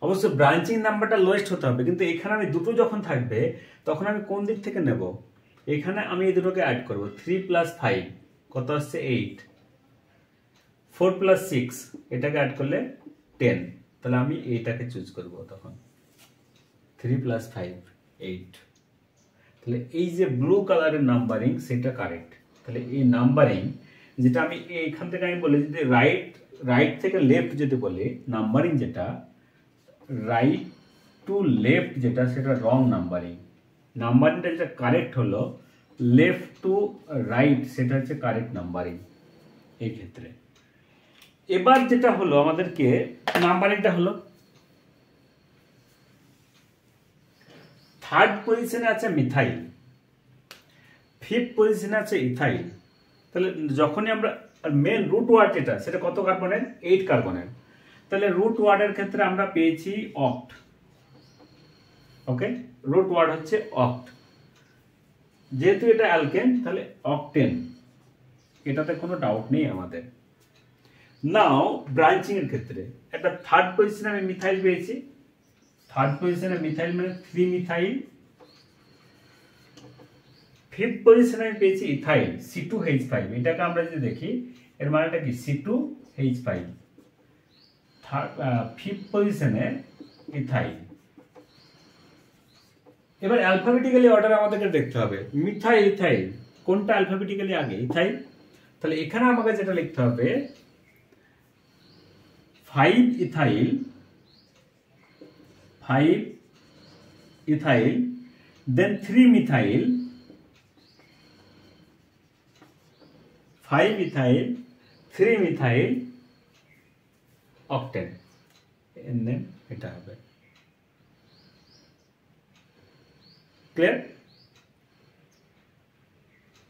S1: অবশ্য ব্রাঞ্চিং নাম্বারটা লোয়েস্ট হতে হবে, কিন্তু এখানে আমি দুটো যখন থাকবে তখন আমি কোন দিক থেকে নেব? এখানে আমি এই দুটোকে অ্যাড করব। 3 + 5 কত আসছে? 8। 4 + 6 এটাকে অ্যাড করলে 10, তাহলে আমি এইটাকে চুজ করব তখন। 3 + 5 8। তাহলে এই যে ব্লু কালারের নাম্বারিং সেটা কারেক্ট। তাহলে এই নাম্বারিং যেটা আমি এইখান থেকে আমি বলি, যদি রাইট থেকে লেফট যদি বলি নাম্বারিং, যেটা রাইট টু লেফট যেটা, সেটা রং নাম্বারিং। নাম্বারিংটা যেটা কারেক্ট হলো লেফট টু রাইট, সেটা হচ্ছে কারেক্ট নাম্বারিং এই ক্ষেত্রে। এবার যেটা হলো আমাদেরকে নাম্বারিংটা হলো থার্ড পজিশনে আছে মিথাইল, ফিফথ পজিশনে আছে ইথাইল। তাহলে যখনই আমরা মেন রুট ওয়ার্ড যেটা সেটা কত কার্বনের? 8 কার্বনের। তাহলে রুট ওয়ার্ডের ক্ষেত্রে আমরা পেয়েছি অক্ট। ওকে, রুট ওয়ার্ড হচ্ছে অক্ট। যেহেতু এটা অ্যালকেন তাহলে অক্টেন, এটাতে কোনো ডাউট নেই আমাদের। নাও ব্রাঞ্চিং এর ক্ষেত্রে একটা থার্ড পজিশনে আমি মিথাইল পেয়েছি। থার্ড পজিশনে মিথাইল মানে 3 মিথাইল। ফিফথ পজিশনে আমি পেয়েছি ইথাইল C2H5। এটাকে আমরা যদি দেখি এর মানেটা কি? C2H5। ফিফথ পজিশনে ইথাইল। এবার অ্যালফাবেটিক্যালি অর্ডার আমাদেরকে দেখতে হবে। মিথাইল ইথাইল কোনটা অ্যালফাবেটিক্যালি আগে? ইথাইল। তাহলে এখানে আমাকে যেটা লিখতে হবে 5 ইথাইল, 5 ইথাইল, দেন 3 মিথাইল, 5 ইথাইল, 3 মিথাইল, অক্টেন। এর নেম এটা হবে। ক্লিয়ার?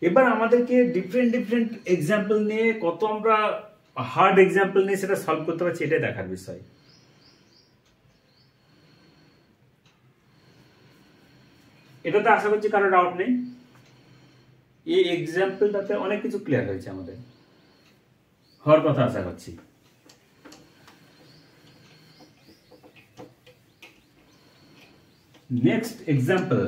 S1: এবার আমাদেরকে ডিফারেন্ট এক্সাম্পল নিয়ে কত আমরা হার্ড এক্সাম্পল নিয়ে সেটা সলভ করতে পারছি, এটাই দেখার বিষয়। এটাতে আশা করছি কারো ডাউট নেই। এই এক্সাম্পলটাতে অনেক কিছু ক্লিয়ার হয়েছে আমাদের, হওয়ার কথা আশা করছি। নেক্সট এক্সাম্পল,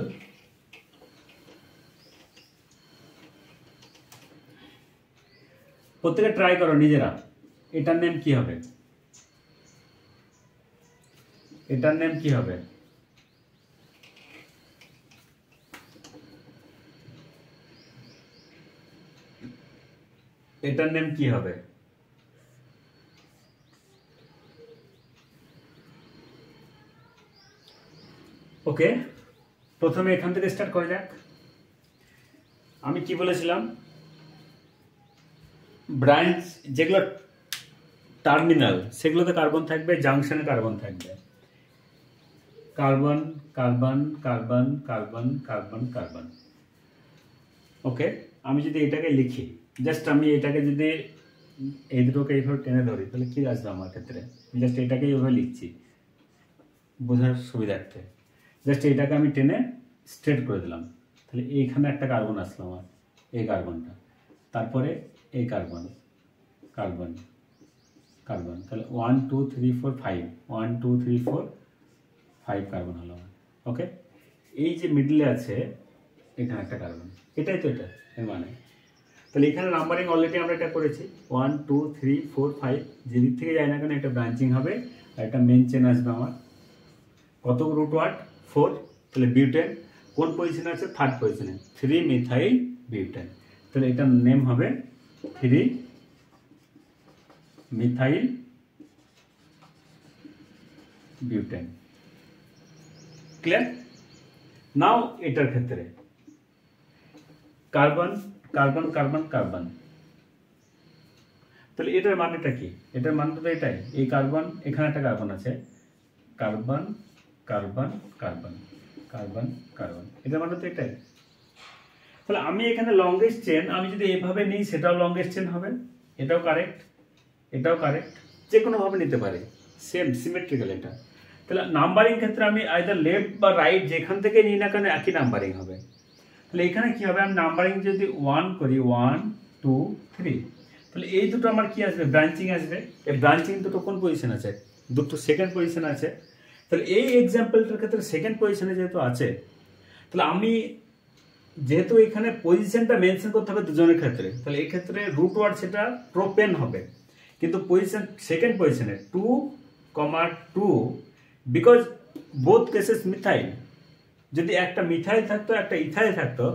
S1: প্রত্যেকে ট্রাই করো নিজেরা। এটার নেম কি হবে? এটার নেম কি হবে? এটার নেম কি হবে? ওকে, প্রথমে এখান থেকে স্টার্ট করা যাক। আমি কি বলেছিলাম? ব্রাঞ্চ যেগুলো টার্মিনাল সেগুলোতে কার্বন থাকবে, জাংশনে কার্বন থাকবে। Carbon carbon carbon carbon carbon carbon. Okay, আমি যদি এটাকে লিখি, জাস্ট আমি এটাকে যদি এই দুটোকে এইভাবে টেনে ধরি তাহলে কি আসবে আমার ক্ষেত্রে? জাস্ট এটাকে এইভাবে লিখছি বোঝার সুবিধার্থে। জাস্ট এটাকে আমি টেনে স্ট্রেট করে দিলাম। তাহলে এইখানে একটা কার্বন আসলো আমার, এই কার্বনটা, তারপরে এই কার্বন কার্বন কার্বন। তাহলে 1 2 3 4 5, 1 2 3 4 5 কার্বন হলো আমার। ওকে, এই যে মিডলে আছে এখানে একটা কার্বন, এটাই তো এটা এর মানে। তাহলে এখানে নাম্বারিং অলরেডি আমরা এটা করেছি 1 2 3 4 5। যে দিক থেকে যায় না কেন একটা ব্রাঞ্চিং হবে আর একটা মেন চেন আসবে আমার। কত রুট ওয়ার্ড? 4। তাহলে বিউটেন কোন পজিশনে আছে? থার্ড পজিশনে, 3 মিথাইল বিউটেন। তাহলে এটার নেম হবে 3 মিথাইল বিউটেন। ক্লিয়ার? নাও এটার ক্ষেত্রে কার্বন কার্বন কার্বন কার্বন। তাহলে এটার মানেটা কি? এটার মানটা তো এটাই, এই কার্বন এখানে একটা কার্বন আছে, carbon carbon carbon carbon carbon, এটার মানে তো এটাই। তাহলে আমি এখানে লংগেস্ট চেন আমি যদি এভাবে নিই সেটাও লংগেস্ট চেন হবে, এটাও কারেক্ট, এটাও কারেক্ট, যে কোনো ভাবে নিতে পারে, সেম সিমেট্রিক্যাল এটা। তাহলে নাম্বারিং ক্ষেত্রে আমি আইদার লেফট বা রাইট যেখান থেকে নিই না কেন একই নাম্বারিং হবে। তাহলে এখানে কি হবে? আমি নাম্বারিং যদি 1 করি 1 2 3, তাহলে এই দুটো আমার কি আসবে? ব্রাঞ্চিং আসবে। এই ব্রাঞ্চিং দুটো কোন পজিশন আছে? দুটো সেকেন্ড পজিশন আছে। তাহলে এই এক্সাম্পলটার ক্ষেত্রে সেকেন্ড পজিশনে যেহেতু আছে, তাহলে আমি যেহেতু এখানে পজিশনটা মেনশন করতে হবে দুজনের ক্ষেত্রে, তাহলে এই ক্ষেত্রে রুট ওয়ার্ড সেটা প্রোপেন হবে, কিন্তু পজিশন সেকেন্ড পজিশনে 2, 2, বিকজ বোথ কেসেস মিথাইল। যদি একটা মিথাইল থাকতো একটা ইথাইল থাকতো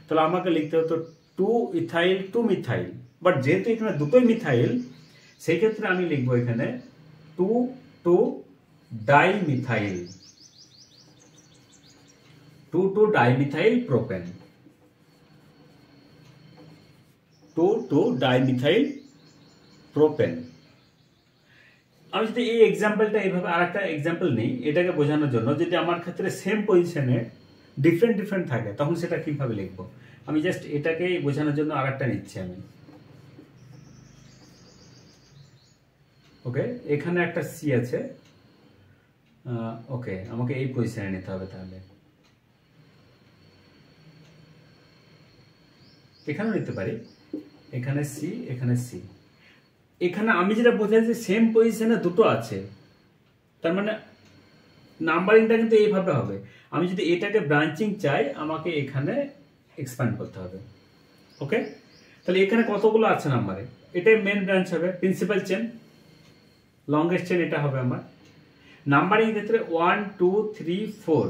S1: তাহলে আমাকে লিখতে হতো 2 ইথাইল 2 মিথাইল, বাট যেহেতু এখানে দুটোই মিথাইল সেই ক্ষেত্রে আমি লিখবো এখানে 2 2 dimethyl, 2 2 dimethyl propane, 2 2 dimethyl propane. আমি যদি এই এক্সাম্পলটা এইভাবে আরেকটা এক্সাম্পল নিই এটাকে বোঝানোর জন্য, যদি আমার ক্ষেত্রে সেম পজিশনে ডিফারেন্ট ডিফারেন্ট থাকে, তখন সেটা কিভাবে লিখবো? আমি জাস্ট এটাকেই বোঝানোর জন্য আর একটা নিচ্ছি আমি। ওকে, এখানে একটা সি আছে, ওকে আমাকে এই পজিশনে নিতে হবে, তাহলে এখানেও নিতে পারি, এখানে সি এখানে সি। এখানে আমি যেটা বোঝাচ্ছি সেম পজিশনে দুটো আছে, তার মানে নাম্বারিংটা কিন্তু এইভাবে হবে। আমি যদি এটাকে ব্রাঞ্চিং চাই আমাকে এখানে এক্সপ্যান্ড করতে হবে। ওকে, তাহলে এখানে কতগুলো আছে নাম্বারে, এটাই মেন ব্রাঞ্চ হবে, প্রিন্সিপাল চেন, লংগেস্ট চেন এটা হবে আমার। নাম্বারিং ক্ষেত্রে 1 2 3 4,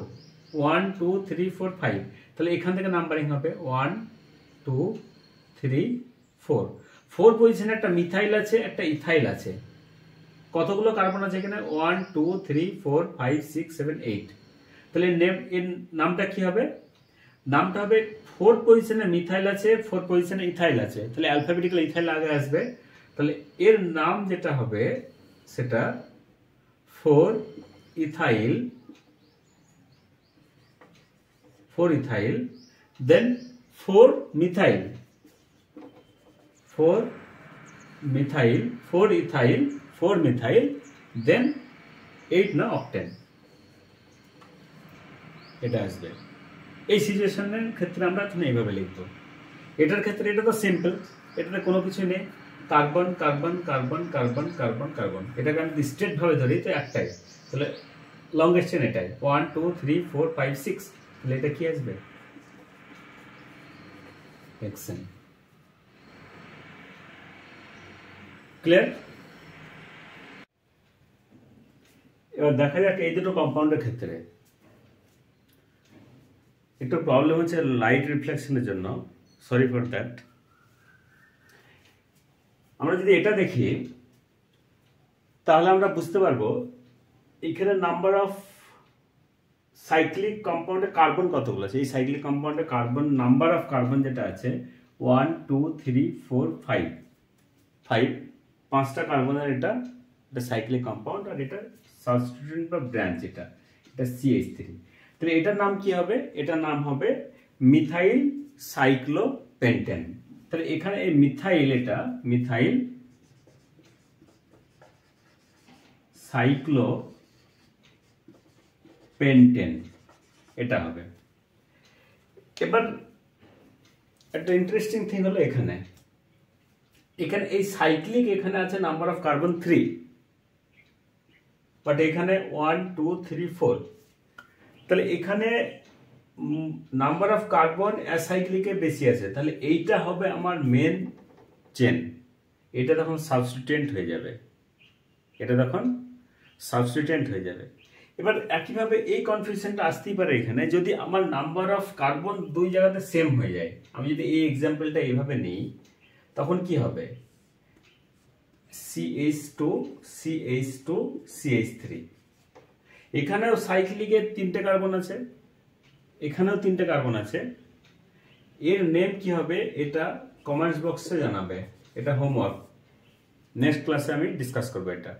S1: 1 2 3 4 5, তাহলে এখান থেকে নাম্বারিং হবে 1 2 3 4। 4 পজিশনে একটা মিথাইল আছে, একটা ইথাইল আছে। কতগুলো কার্বন আছে এখানে? 1 2 3 4 5 6 7 8। তাহলে এর নামটা কি হবে? নামটা হবে 4 পজিশনে মিথাইল আছে, 4 পজিশনে ইথাইল আছে, তাহলে অ্যালফাবেটিক্যাল ইথাইল আগে আসবে। তাহলে এর নাম যেটা হবে সেটা 4 ইথাইল, 4 ইথাইল, দেন 4 মিথাইল, 4 মিথাইল, 4 ইথাইল, 4 মিথাইল, দেন 8 না অক্টেন, এটা আসবে। এই সিচুয়েশনের ক্ষেত্রে আমরা এইভাবে লিখবো। এটার ক্ষেত্রে এটা তো সিম্পল, এটাতে কোনো কিছু নেই, carbon carbon carbon carbon carbon carbon, এটাকে আমি স্ট্রেট ভাবে ধরি তো একটাই, তাহলে লংগেস্ট চেন এটাই 1 2 3 4 5 6, তাহলে এটা কি আসবে? হেক্সেন। ক্লিয়ার? এবার দেখা যাক এই দুটো কম্পাউন্ডের ক্ষেত্রে একটু প্রবলেম হচ্ছে লাইট রিফ্লেকশনের জন্য, সরি ফর দ্যাট। আমরা যদি এটা দেখি তাহলে আমরা বুঝতে পারবো এখানে নাম্বার অফ সাইক্লিক কম্পাউন্ডে কার্বন কতগুলো আছে। এই সাইক্লিক কম্পাউন্ডে কার্বন নাম্বার অফ কার্বন যেটা আছে 1 2 3 4 5, 5টা কার্বনের এটা সাইক্লিক কম্পাউন্ড, আর এটা সাবস্টিটিউয়েন্ট বা ব্রাঞ্চ, এটা CH3। তাহলে এটার নাম কি হবে? এটার নাম হবে মিথাইল সাইক্লোপেন্টেন। তাহলে এখানে এই মিথাইল, এটা মিথাইল সাইক্লোপেন্টেন এটা হবে। এবার একটা ইন্টারেস্টিং থিং হলো এখানে এই সাইক্লিক এখানে আছে নাম্বার অফ কার্বন 3, বাট এখানে 1 2 3 4, তাহলে এখানে নাম্বার অফ কার্বন অ্যাসাইক্লিকে বেশি আছে, তাহলে এইটা হবে আমার মেন চেন, এটা তখন সাবস্টিটিউয়েন্ট হয়ে যাবে, এটা তখন সাবস্টিটিউয়েন্ট হয়ে যাবে। এবার একইভাবে এই কনফিউশনটা আসতেই পারে এখানে, যদি আমার নাম্বার অফ কার্বন দুই জায়গাতে সেম হয়ে যায়। আমি যদি এই এক্সাম্পলটা এইভাবে নিই তখন কি হবে? CH2 CH2 CH3, এখানেও সাইক্লিকের 3টে কার্বন আছে, এখানেও 3টে কার্বন আছে। এর নেম কি হবে এটা কমেন্টস বক্সে জানাবে, এটা হোমওয়ার্ক, নেক্সট ক্লাসে আমি ডিসকাস করব এটা।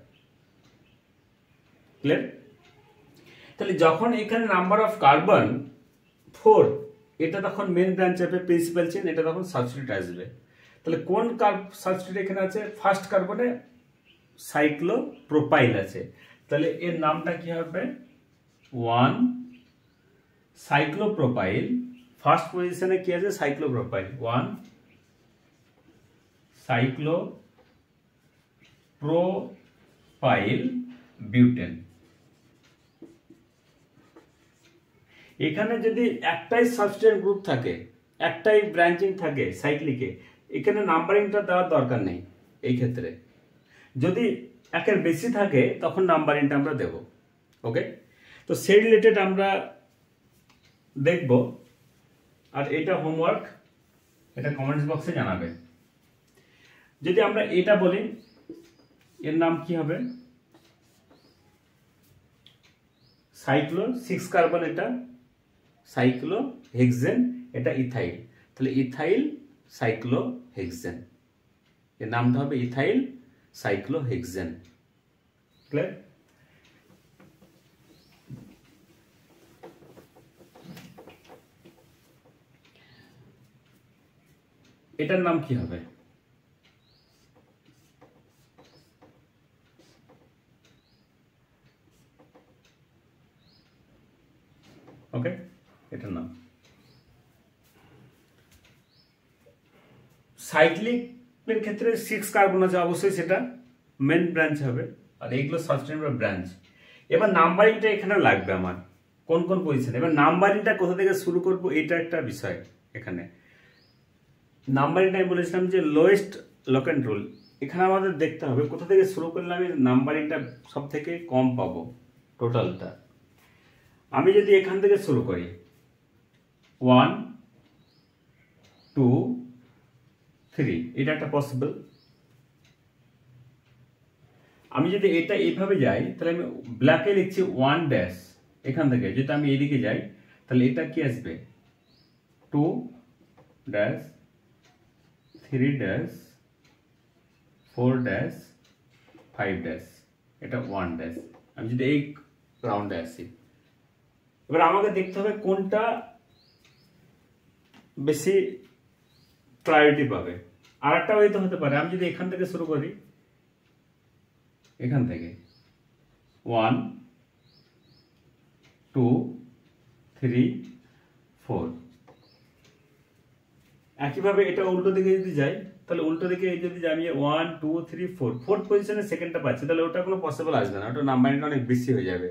S1: ক্লিয়ার? তাহলে যখন এখানে নাম্বার অফ কার্বন 4, এটা তখন মেন ব্রাঞ্চ হবে, প্রিন্সিপাল চেন, এটা তখন সাবস্টিটিউট আসবে। তাহলে কোন সাবস্টিটিউট এখানে আছে? ফার্স্ট কার্বনে সাইক্লোপ্রোপাইল আছে, তাহলে এর নামটা কি হবে? 1 সাইক্লোপ্রোপাইল, ফার্স্ট পজিশনে কি আছে? সাইক্লোপ্রোপাইল, 1 সাইক্লোপ্রোপাইল বিউটেন। এখানে যদি একটাই সাবস্টিটিউয়েন্ট গ্রুপ থাকে, একটাই ব্রাঞ্চিং থাকে সাইক্লিকে, এখানে নাম্বারিংটা দেওয়ার দরকার নেই। এই ক্ষেত্রে যদি একের বেশি থাকে তখন নাম্বারিংটা আমরা দেব। ওকে, তো সেই রিলেটেড আমরা দেখব, আর এটা হোমওয়ার্ক, এটা কমেন্টস বক্সে জানাবে। যদি আমরা এটা বলি এর নাম কি হবে? সাইক্লো 6 কার্বন, এটা সাইক্লোহেক্সেন, এটা ইথাইল, তাহলে ইথাইল সাইক্লোহেক্সেন, এর নামটা হবে ইথাইল সাইক্লোহেক্সেন। ক্লিয়ার? এটার নাম কি হবে? ওকে, এটার নাম সাইক্লিকের ক্ষেত্রে 6 কার্বন আছে, অবশ্যই সেটা মেন ব্রাঞ্চ হবে, আর এইগুলো সাবস্টেন্স বা ব্রাঞ্চ। এবার নাম্বারিংটা এখানে লাগবে আমার, কোন কোন পজিশন। এবার নাম্বারিংটা কোথা থেকে শুরু করব, এটা একটা বিষয়। এখানে নাম্বারিংটা আমি বলেছিলাম যে লোয়েস্ট লক অ্যান্ড রোল, এখানে আমাদের দেখতে হবে কোথা থেকে শুরু করলে আমি নাম্বারিংটা সব থেকে কম পাবো টোটালটা। আমি যদি এখান থেকে শুরু করি 1 2 3, এটা একটা পসিবল। আমি যদি এটা এইভাবে যাই তাহলে আমি ব্ল্যাকে লিখছি 1 ড্যাশ, এখান থেকে যদি আমি এদিকে যাই তাহলে এটা কি আসবে 2 ড্যাশ 3 ড্যাশ 4 ড্যাশ 5 ড্যাশ, এটা 1 ড্যাশ। আমি যদি এই রাউন্ডে আসি, এবার আমাকে দেখতে হবে কোনটা বেশি প্রায়োরিটি পাবে। আর একটা হয়তো হতে পারে আমি যদি এখান থেকে শুরু করি, এখান থেকে 1 2 3 4, একইভাবে এটা উল্টো দিকে যদি যাই তাহলে উল্টো দিকে যদি আমি 1 2 3 4 ফোর্থ পজিশনে সেকেন্ডটা পাচ্ছি, তাহলে ওটা কোনো পসিবল আসবে না, ওটা নাম্বারিংটা অনেক বেশি হয়ে যাবে।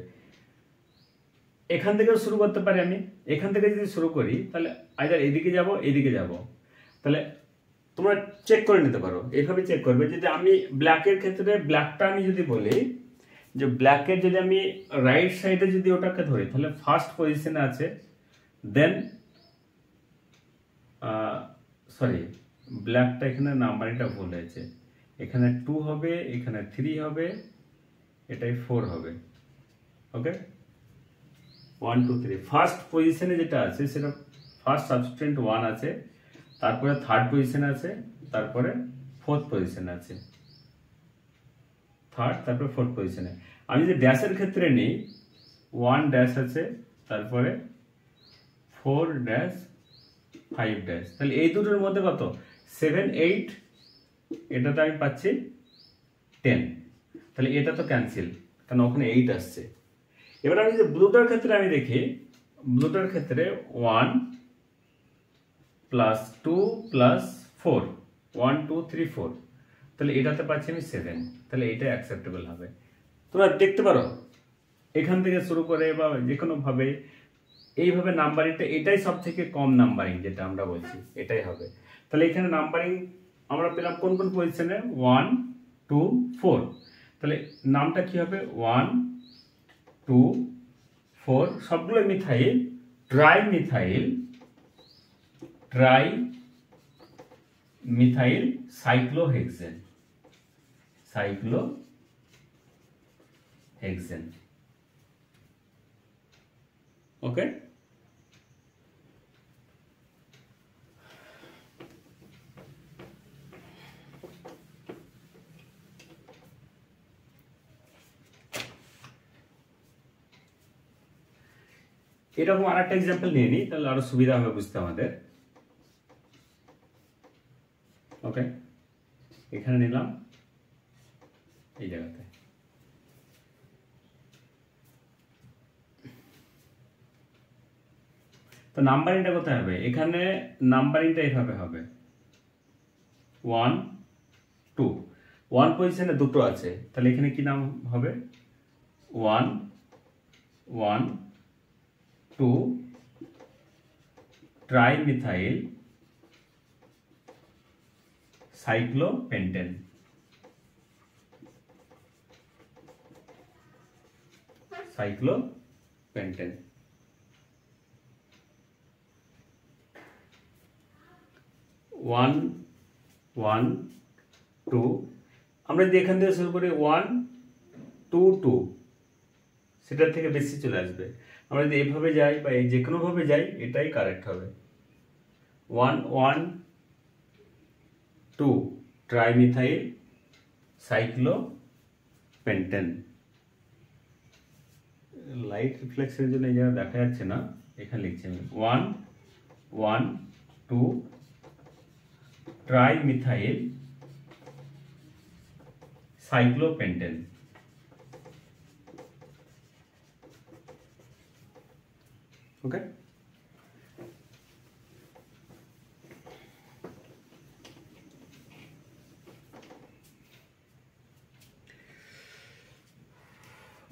S1: এখান থেকেও শুরু করতে পারি আমি, এখান থেকে যদি শুরু করি তাহলে আইদার এদিকে যাব এদিকে যাব, তাহলে তোমরা চেক করে নিতে পারো, এইভাবে চেক করবে। যদি আমি ব্ল্যাকের ক্ষেত্রে ব্ল্যাকটা আমি যদি বলি যে ব্ল্যাকের যদি আমি রাইট সাইডে যদি ওটাকে ধরি তাহলে ফার্স্ট পজিশনে আছে, দেন সরি ব্ল্যাকটা এখানে নাম্বারিংটা ভুল হয়েছে, এখানে 2 হবে, এখানে 3 হবে, এটাই 4 হবে। ওকে 1 2 3 ফার্স্ট পজিশনে যেটা আছে সেটা ফার্স্ট সাবস্টেন্ট 1 আছে, তারপরে থার্ড পজিশনে আছে, তারপরে ফোর্থ পজিশনে আছে, থার্ড তারপরে ফোর্থ পজিশনে। আমি যদি ড্যাশের ক্ষেত্রে নিই 1 ড্যাশ আছে, তারপরে 4 ড্যাশ 5 ড্যাশ, তাহলে এই দুটোর মধ্যে কত 7 8, এটাতে আমি পাচ্ছি 10, তাহলে এটা তো ক্যান্সেল কারণ ওখানে 8 আসছে। এবার আমি যদি ব্লুটার ক্ষেত্রে আমি দেখি, ব্লুটার ক্ষেত্রে 1 প্লাস 2 প্লাস 4 1 2 3 4, তাহলে এটাতে পাচ্ছি আমি 7, তাহলে এটা অ্যাকসেপ্টেবল হবে। তোমরা দেখতে পারো এখান থেকে শুরু করে বা যে কোনো ভাবে এইভাবে নাম্বারিংটা, এটাই সব থেকে কম নাম্বারিং যেটা আমরা বলছি এটাই হবে। তাহলে এখানে নাম্বারিং আমরা পেলাম কোন কোন পজিশনে 1 2 4, তাহলে নামটা কি হবে 1 2 4, সবগুলো মিথাইল, ট্রাই মিথাইল সাইক্লোহেক্সেন, ওকে। এরকম আর একটা এক্সাম্পল নিয়ে নিই তাহলে আরো সুবিধা হবে বুঝতে আমাদের। ওকে এখানে নিলাম এই জায়গাতে, তো নাম্বারিংটা কোথায় হবে, এখানে নাম্বারিংটা এইভাবে হবে 1 2, 1 পজিশনে দুটো আছে, তাহলে এখানে কি নাম হবে 1 1 2 ট্রাইমিথাইল সাইক্লোপেন্টেন, 1 1 2, আমরা যদি এখান থেকে শুরু করি 1 2 2, সেটার থেকে বেশি চলে আসবে। আমরা যদি এইভাবে যাই বা এই যে কোনো ভাবে যাই এটাই কারেক্ট হবে 1 1 2 ট্রাইমিথাইল সাইক্লোপেন্টেন। লাইট রিফ্লেক্সের জন্য এই জায়গায় দেখা যাচ্ছে না, এখানে লিখছি আমি 1 1 2 ট্রাইমিথাইল সাইক্লোপেন্টেন। ওকে,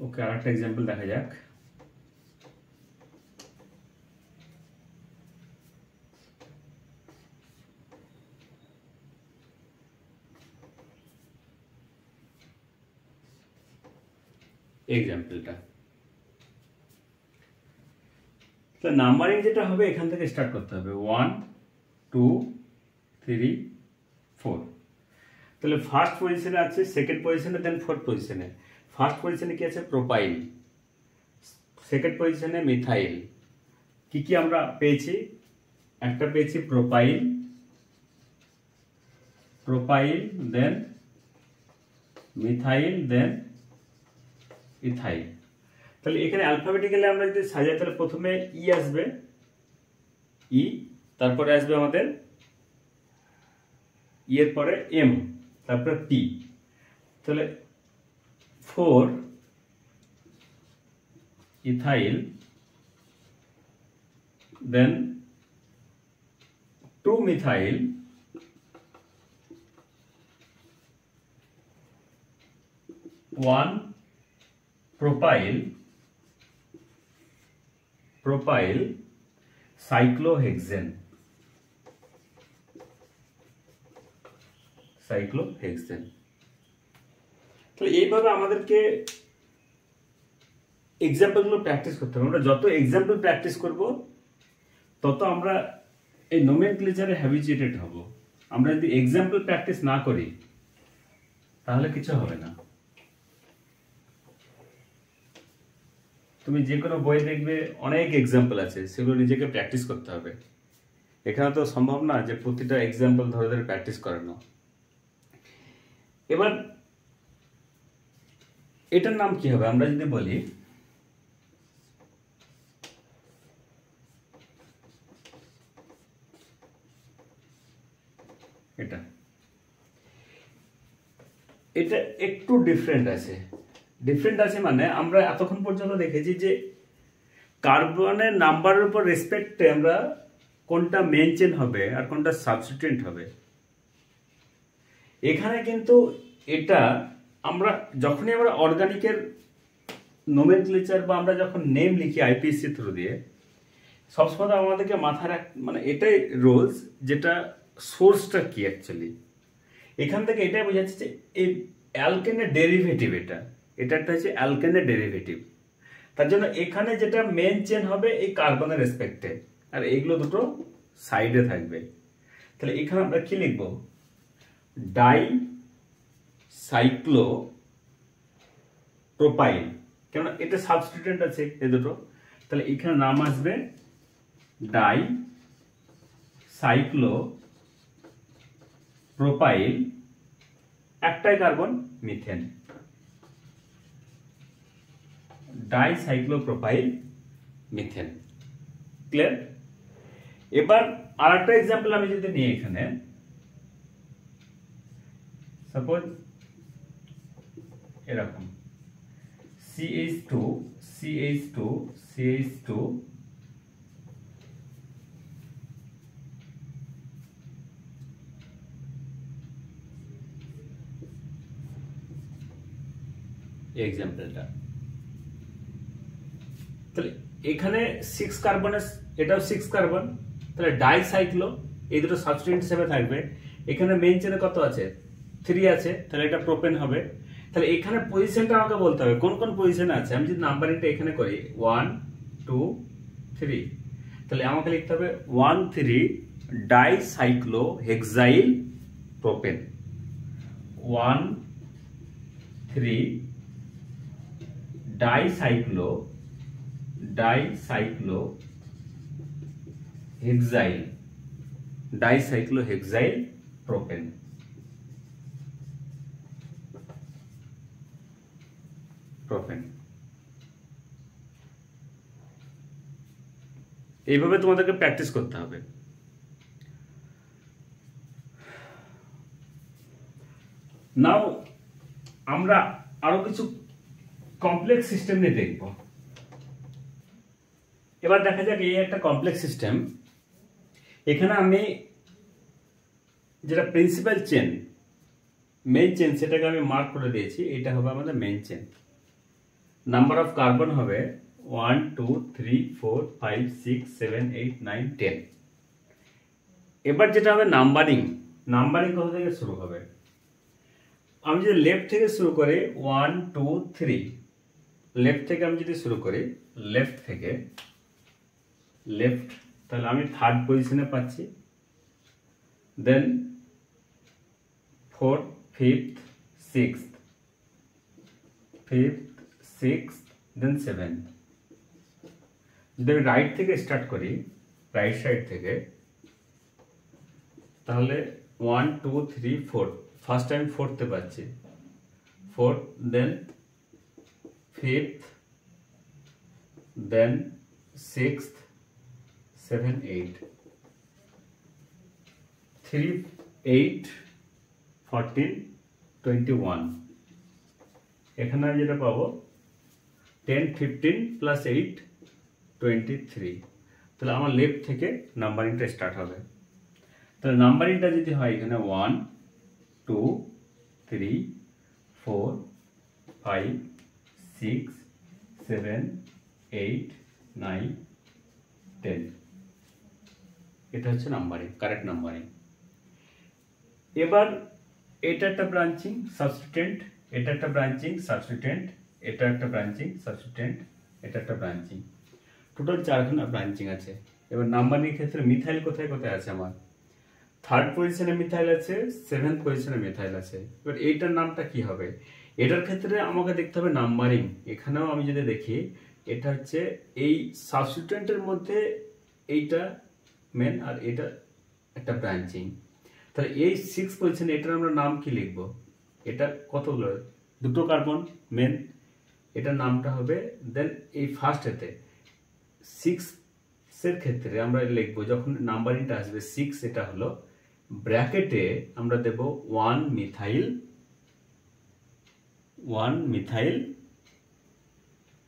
S1: ওকে, আরেকটা এক্সাম্পল দেখা যাক। এক্সাম্পলটা নাম্বারিং যেটা হবে এখান থেকে স্টার্ট করতে হবে, 1 2 3 4। তাহলে ফার্স্ট পজিশনে আছে, সেকেন্ড পজিশনে, দেন ফোর্থ পজিশনে। ফার্স্ট পজিশনে কি আছে? প্রোপাইল। সেকেন্ড পজিশনে মিথাইল। কি কি আমরা পেয়েছি? একটা পেয়েছি প্রোপাইল, প্রোপাইল, দেন মিথাইল, দেন ইথাইল। তাহলে এখানে অ্যালফাবেটিক্যালি আমরা যদি সাজাই তাহলে প্রথমে ই আসবে, ই, তারপরে আসবে আমাদের ই এর পরে এম, তারপরে পি। তাহলে 4 ethyl, then 2 methyl, 1 propyl, propyl cyclohexane, cyclohexane. তো এইভাবে আমাদেরকে এক্সাম্পলগুলো প্র্যাকটিস করতে হবে। আমরা যত এক্সাম্পল প্র্যাকটিস করব তত আমরা এই নোমেনক্লেচারে হ্যাবিচুয়েটেড হব। আমরা যদি এক্সাম্পল প্র্যাকটিস না করি তাহলে কিছু হবে না। তুমি যে কোনো বই দেখবে অনেক এক্সাম্পল আছে, সেগুলো নিজেকে প্র্যাকটিস করতে হবে। এখানে তো সম্ভব না যে প্রতিটা এক্সাম্পল ধরে ধরে প্র্যাকটিস করানো। এবার এটার নাম কি হবে? আমরা যদি বলি এটা, এটা একটু ডিফারেন্ট আছে। ডিফারেন্ট আছে মানে আমরা এতক্ষণ পর্যন্ত দেখেছি যে কার্বনের নাম্বারের উপর রেসপেক্টে আমরা কোনটা মেন চেন হবে আর কোনটা সাবস্টিটিউয়েন্ট হবে। এখানে কিন্তু এটা আমরা যখনই আমরা অর্গানিকের নোমেনক্লেচার বা আমরা যখন নেম লিখি আইপিএসসি থ্রু দিয়ে, সবসময় আমাদেরকে মাথায় রাখ, মানে এটাই রোলস, যেটা সোর্সটা কি অ্যাকচুয়ালি। এখান থেকে এটাই বোঝাচ্ছে যে এই অ্যালকেনের ডেরিভেটিভ, এটা একটা হচ্ছে অ্যালকেনের ডেরিভেটিভ। তার জন্য এখানে যেটা মেন চেন হবে এই কার্বনের রেসপেক্টে, আর এইগুলো দুটো সাইডে থাকবে। তাহলে এখানে আমরা কি লিখবো? ডাই সাইক্লো প্রোপাইল, কেন এটা সাবস্টিটিউয়েন্ট আছে এই দুটো। তাহলে এখানে নাম আসবে ডাই সাইক্লো প্রোপাইল, একটাই কার্বন, মিথেন, ডাইসাইক্লোপ্রোপাইল মিথেন। ক্লিয়ার? এবার আরেকটা এক্সাম্পল আমি যদি নিই, এখানে সাপোজ এরকম CH2 CH2 CH2 এক্সাম্পলটা। তাহলে এখানে 6 কার্বনের, এটাও 6 কার্বন, তাহলে ডাইসাইক্লো, এই দুটো সাবস্টিটিউয়েন্ট হিসেবে থাকবে। এখানে মেইন চেনে কত আছে? 3 আছে, তাহলে এটা প্রোপেন হবে। তাহলে এখানে পজিশনটা আমাকে বলতে হবে কোন কোন পজিশনে আছে। আমি যদি নাম্বারিংটা এখানে করি 1 2 3, তাহলে আমাকে লিখতে হবে 1 3 ডাইসাইক্লো হেক্সাইল প্রোপেন, 1 3 ডাইসাইক্লো ডাইসাইক্লোহেক্সাইল প্রোপেন। এইভাবে তোমাদেরকে প্র্যাকটিস করতে হবে। নাও আমরা আরো কিছু কমপ্লেক্স সিস্টেম নিয়ে দেখব। এবার দেখা যাক এই একটা কমপ্লেক্স সিস্টেম। এখানে আমি যেটা প্রিন্সিপাল চেন, মেইন চেন, সেটাকে আমি মার্ক করে দিয়েছি। এটা হবে আমাদের main chain. Number of carbon হবে 1 2 3 4 5 6 7 8 9 10। এবার যেটা হবে নাম্বারিং। নাম্বারিং কোথা থেকে শুরু হবে? আমি যদি লেফট থেকে শুরু করি 1 2 3, লেফট থেকে আমি যদি শুরু করি, লেফট থেকে লেফট, তাহলে আমি থার্ড পজিশনে পাচ্ছি। দেন ফোর্থ, ফিফথ, সিক্সথ, দেন সেভেন্থ। যদি আমি রাইট থেকে স্টার্ট করি, রাইট সাইড থেকে, তাহলে 1 2 3 4, ফার্স্ট টাইম ফোর্থে পাচ্ছি, ফোর্থ, দেন ফিফথ, দেন সিক্সথ, 7 8, 3 8 14 21। এখানে আমি যেটা পাবো 10 15 প্লাস 8 23। তাহলে আমার লেফট থেকে নাম্বারিংটা স্টার্ট হবে। তাহলে নাম্বারিংটা যদি হয় এখানে 1 2 3 4 5 6 7 8 9 10, এটা হচ্ছে নাম্বারিং, কারেক্ট নাম্বারিং। এবার এটা একটা ব্রাঞ্চিং সাবস্টিটেন্ট, এটা একটা ব্রাঞ্চিং সাবস্টিটেন্ট, এটা একটা ব্রাঞ্চিং সাবস্টিটেন্ট, এটা একটা ব্রাঞ্চিং, টোটাল 4খানা ব্রাঞ্চিং আছে। এবার নাম্বারিং ক্ষেত্রে মিথাইল কোথায় কোথায় আছে? আমার থার্ড পজিশনে মিথাইল আছে, সেভেন্থ পজিশনে মিথাইল আছে। এবার এইটার নামটা কি হবে? এটার ক্ষেত্রে আমাকে দেখতে হবে নাম্বারিং। এখানেও আমি যদি দেখি, এটা হচ্ছে এই সাবস্টিটেন্টের মধ্যে এইটা মেন আর এটা একটা ব্রাঞ্চিং। তাহলে এই 6 পজিশনে এটার আমরা নাম কি লিখব? এটা কতগুলো? দুটো কার্বন মেন, এটার নামটা হবে। দেন এই ফার্স্ট এতে 6 এর ক্ষেত্রে আমরা লিখব, যখন নাম্বারিংটা আসবে 6, এটা হলো ব্র্যাকেটে আমরা দেব 1 মিথাইল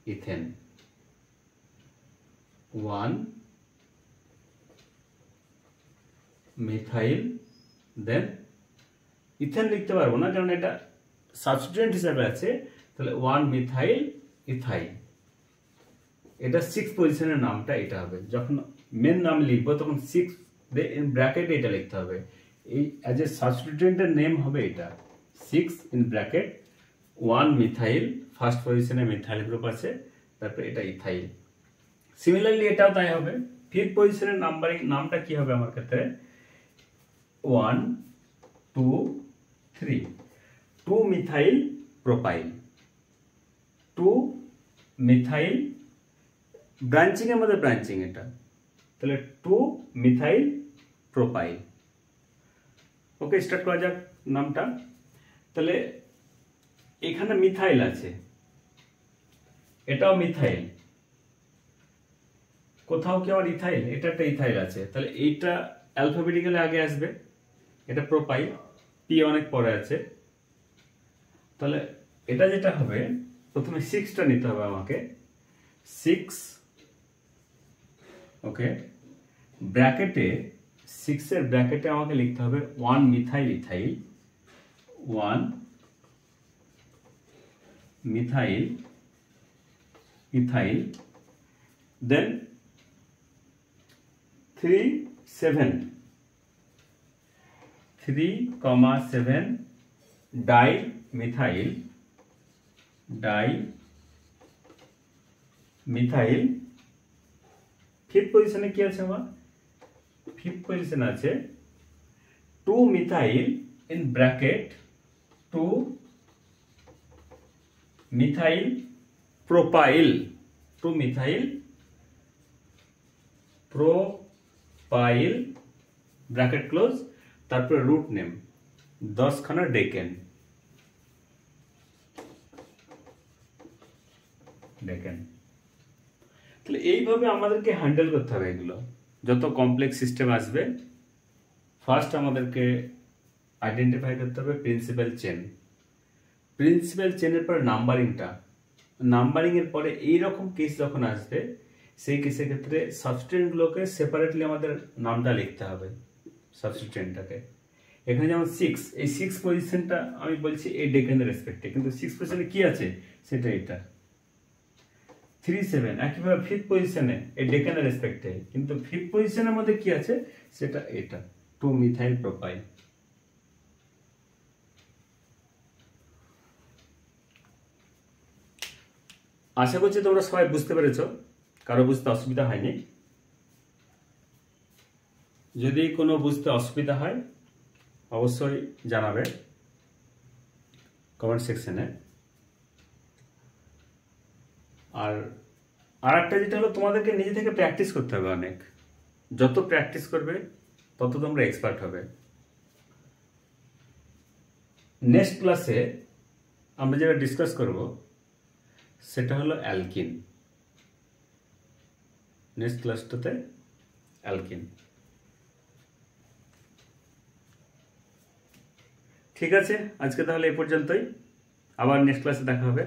S1: ইথেন, 1 মিথাইল, দেন ইথেন লিখতে পারবো না কারণ এটা সাবস্টিটিউয়েন্ট হিসেবে আছে। তাহলে 1 মিথাইল ইথাইল, এটা 6 পজিশনের নামটা এটা হবে। যখন মেন নাম লিখবো তখন 6 ইন ব্র্যাকেট এটা লিখতে হবে। এই অ্যাজ এ সাবস্টিটিউয়েন্টের নেম হবে এটা 6 ইন ব্র্যাকেট 1 মিথাইল, ফার্স্ট পজিশনে মিথাইল গ্রুপ আছে, তারপর এটা ইথাইল। সিমিলারলি এটাও তাই হবে। ফিফথ পজিশনের নাম্বারিং নামটা কি হবে আমার ক্ষেত্রে? 1 2 3, 2 মিথাইল প্রোপাইল, 2 মিথাইল, ব্রাঞ্চিং এর মধ্যে ব্রাঞ্চিং এটা, তাহলে 2 মিথাইল প্রোপাইল। ওকে, স্টার্ট করা যাক নামটা। তাহলে এখানে মিথাইল আছে, এটাও মিথাইল, কোথাও কি আমার ইথাইল? এটা একটা ইথাইল আছে, তাহলে এইটা অ্যালফাবেটিক্যালি আগে আসবে, এটা প্রোপাইল, পি অনেক পরে আছে। তাহলে এটা যেটা হবে, প্রথমে 6টা নিতে হবে আমাকে, 6, ওকে, ব্র্যাকেটে 6 এর ব্র্যাকেটে আমাকে লিখতে হবে 1 মিথাইল ইথাইল, 1 মিথাইল ইথাইল, দেন 3 7 ডাই মিথাইল, ফিফথ পজিশনে কি আছে আমার? ফিফথ পজিশনে আছে 2 methyl in bracket 2 methyl propyl, 2 methyl propyl, bracket close, তারপরে রুট নেম 10খানা ডেকেন, তাহলে এইভাবে আমাদেরকে হ্যান্ডেল করতে হবে এগুলো। যত কমপ্লেক্স সিস্টেম আসবে, ফার্স্ট আমাদেরকে আইডেন্টিফাই করতে হবে প্রিন্সিপাল চেন। প্রিন্সিপাল চেনের পরে নাম্বারিং এর পরে এইরকম কেস যখন আসবে, সেই কেসের ক্ষেত্রে সাবস্টিটিউয়েন্টগুলোকে সেপারেটলি আমাদের নামটা লিখতে হবে সাবস্টিটিউয়েন্টটাকে। এখানে যেমন 6, এই 6 পজিশনটা আমি বলছি এই ডেকানের রেসপেক্টে, কিন্তু 6 পজিশনে কি আছে সেটা এটা। 3, 7 একইভাবে 5th পজিশনে এই ডেকানের রেসপেক্টে, কিন্তু 5th পজিশনের মধ্যে কি আছে সেটা এটা 2 মিথাইল প্রোপাইল। আশা করছি তোমরা সবাই বুঝতে পেরেছো, কারো বুঝতে অসুবিধা হয়নি। যদি কোনো বুঝতে অসুবিধা হয় অবশ্যই জানাবে কমেন্ট সেকশনে। আর একটা যেটা হলো, তোমাদেরকে নিজে থেকে প্র্যাকটিস করতে হবে অনেক। যত প্র্যাকটিস করবে তত তোমরা এক্সপার্ট হবে। নেক্সট ক্লাসে আমরা যেটা ডিসকাস করব সেটা হলো অ্যালকিন। Next ক্লাসটাতে alkyne. ঠিক আছে, আজকে তাহলে এই পর্যন্তই। আবার নেক্সট ক্লাসে দেখা হবে।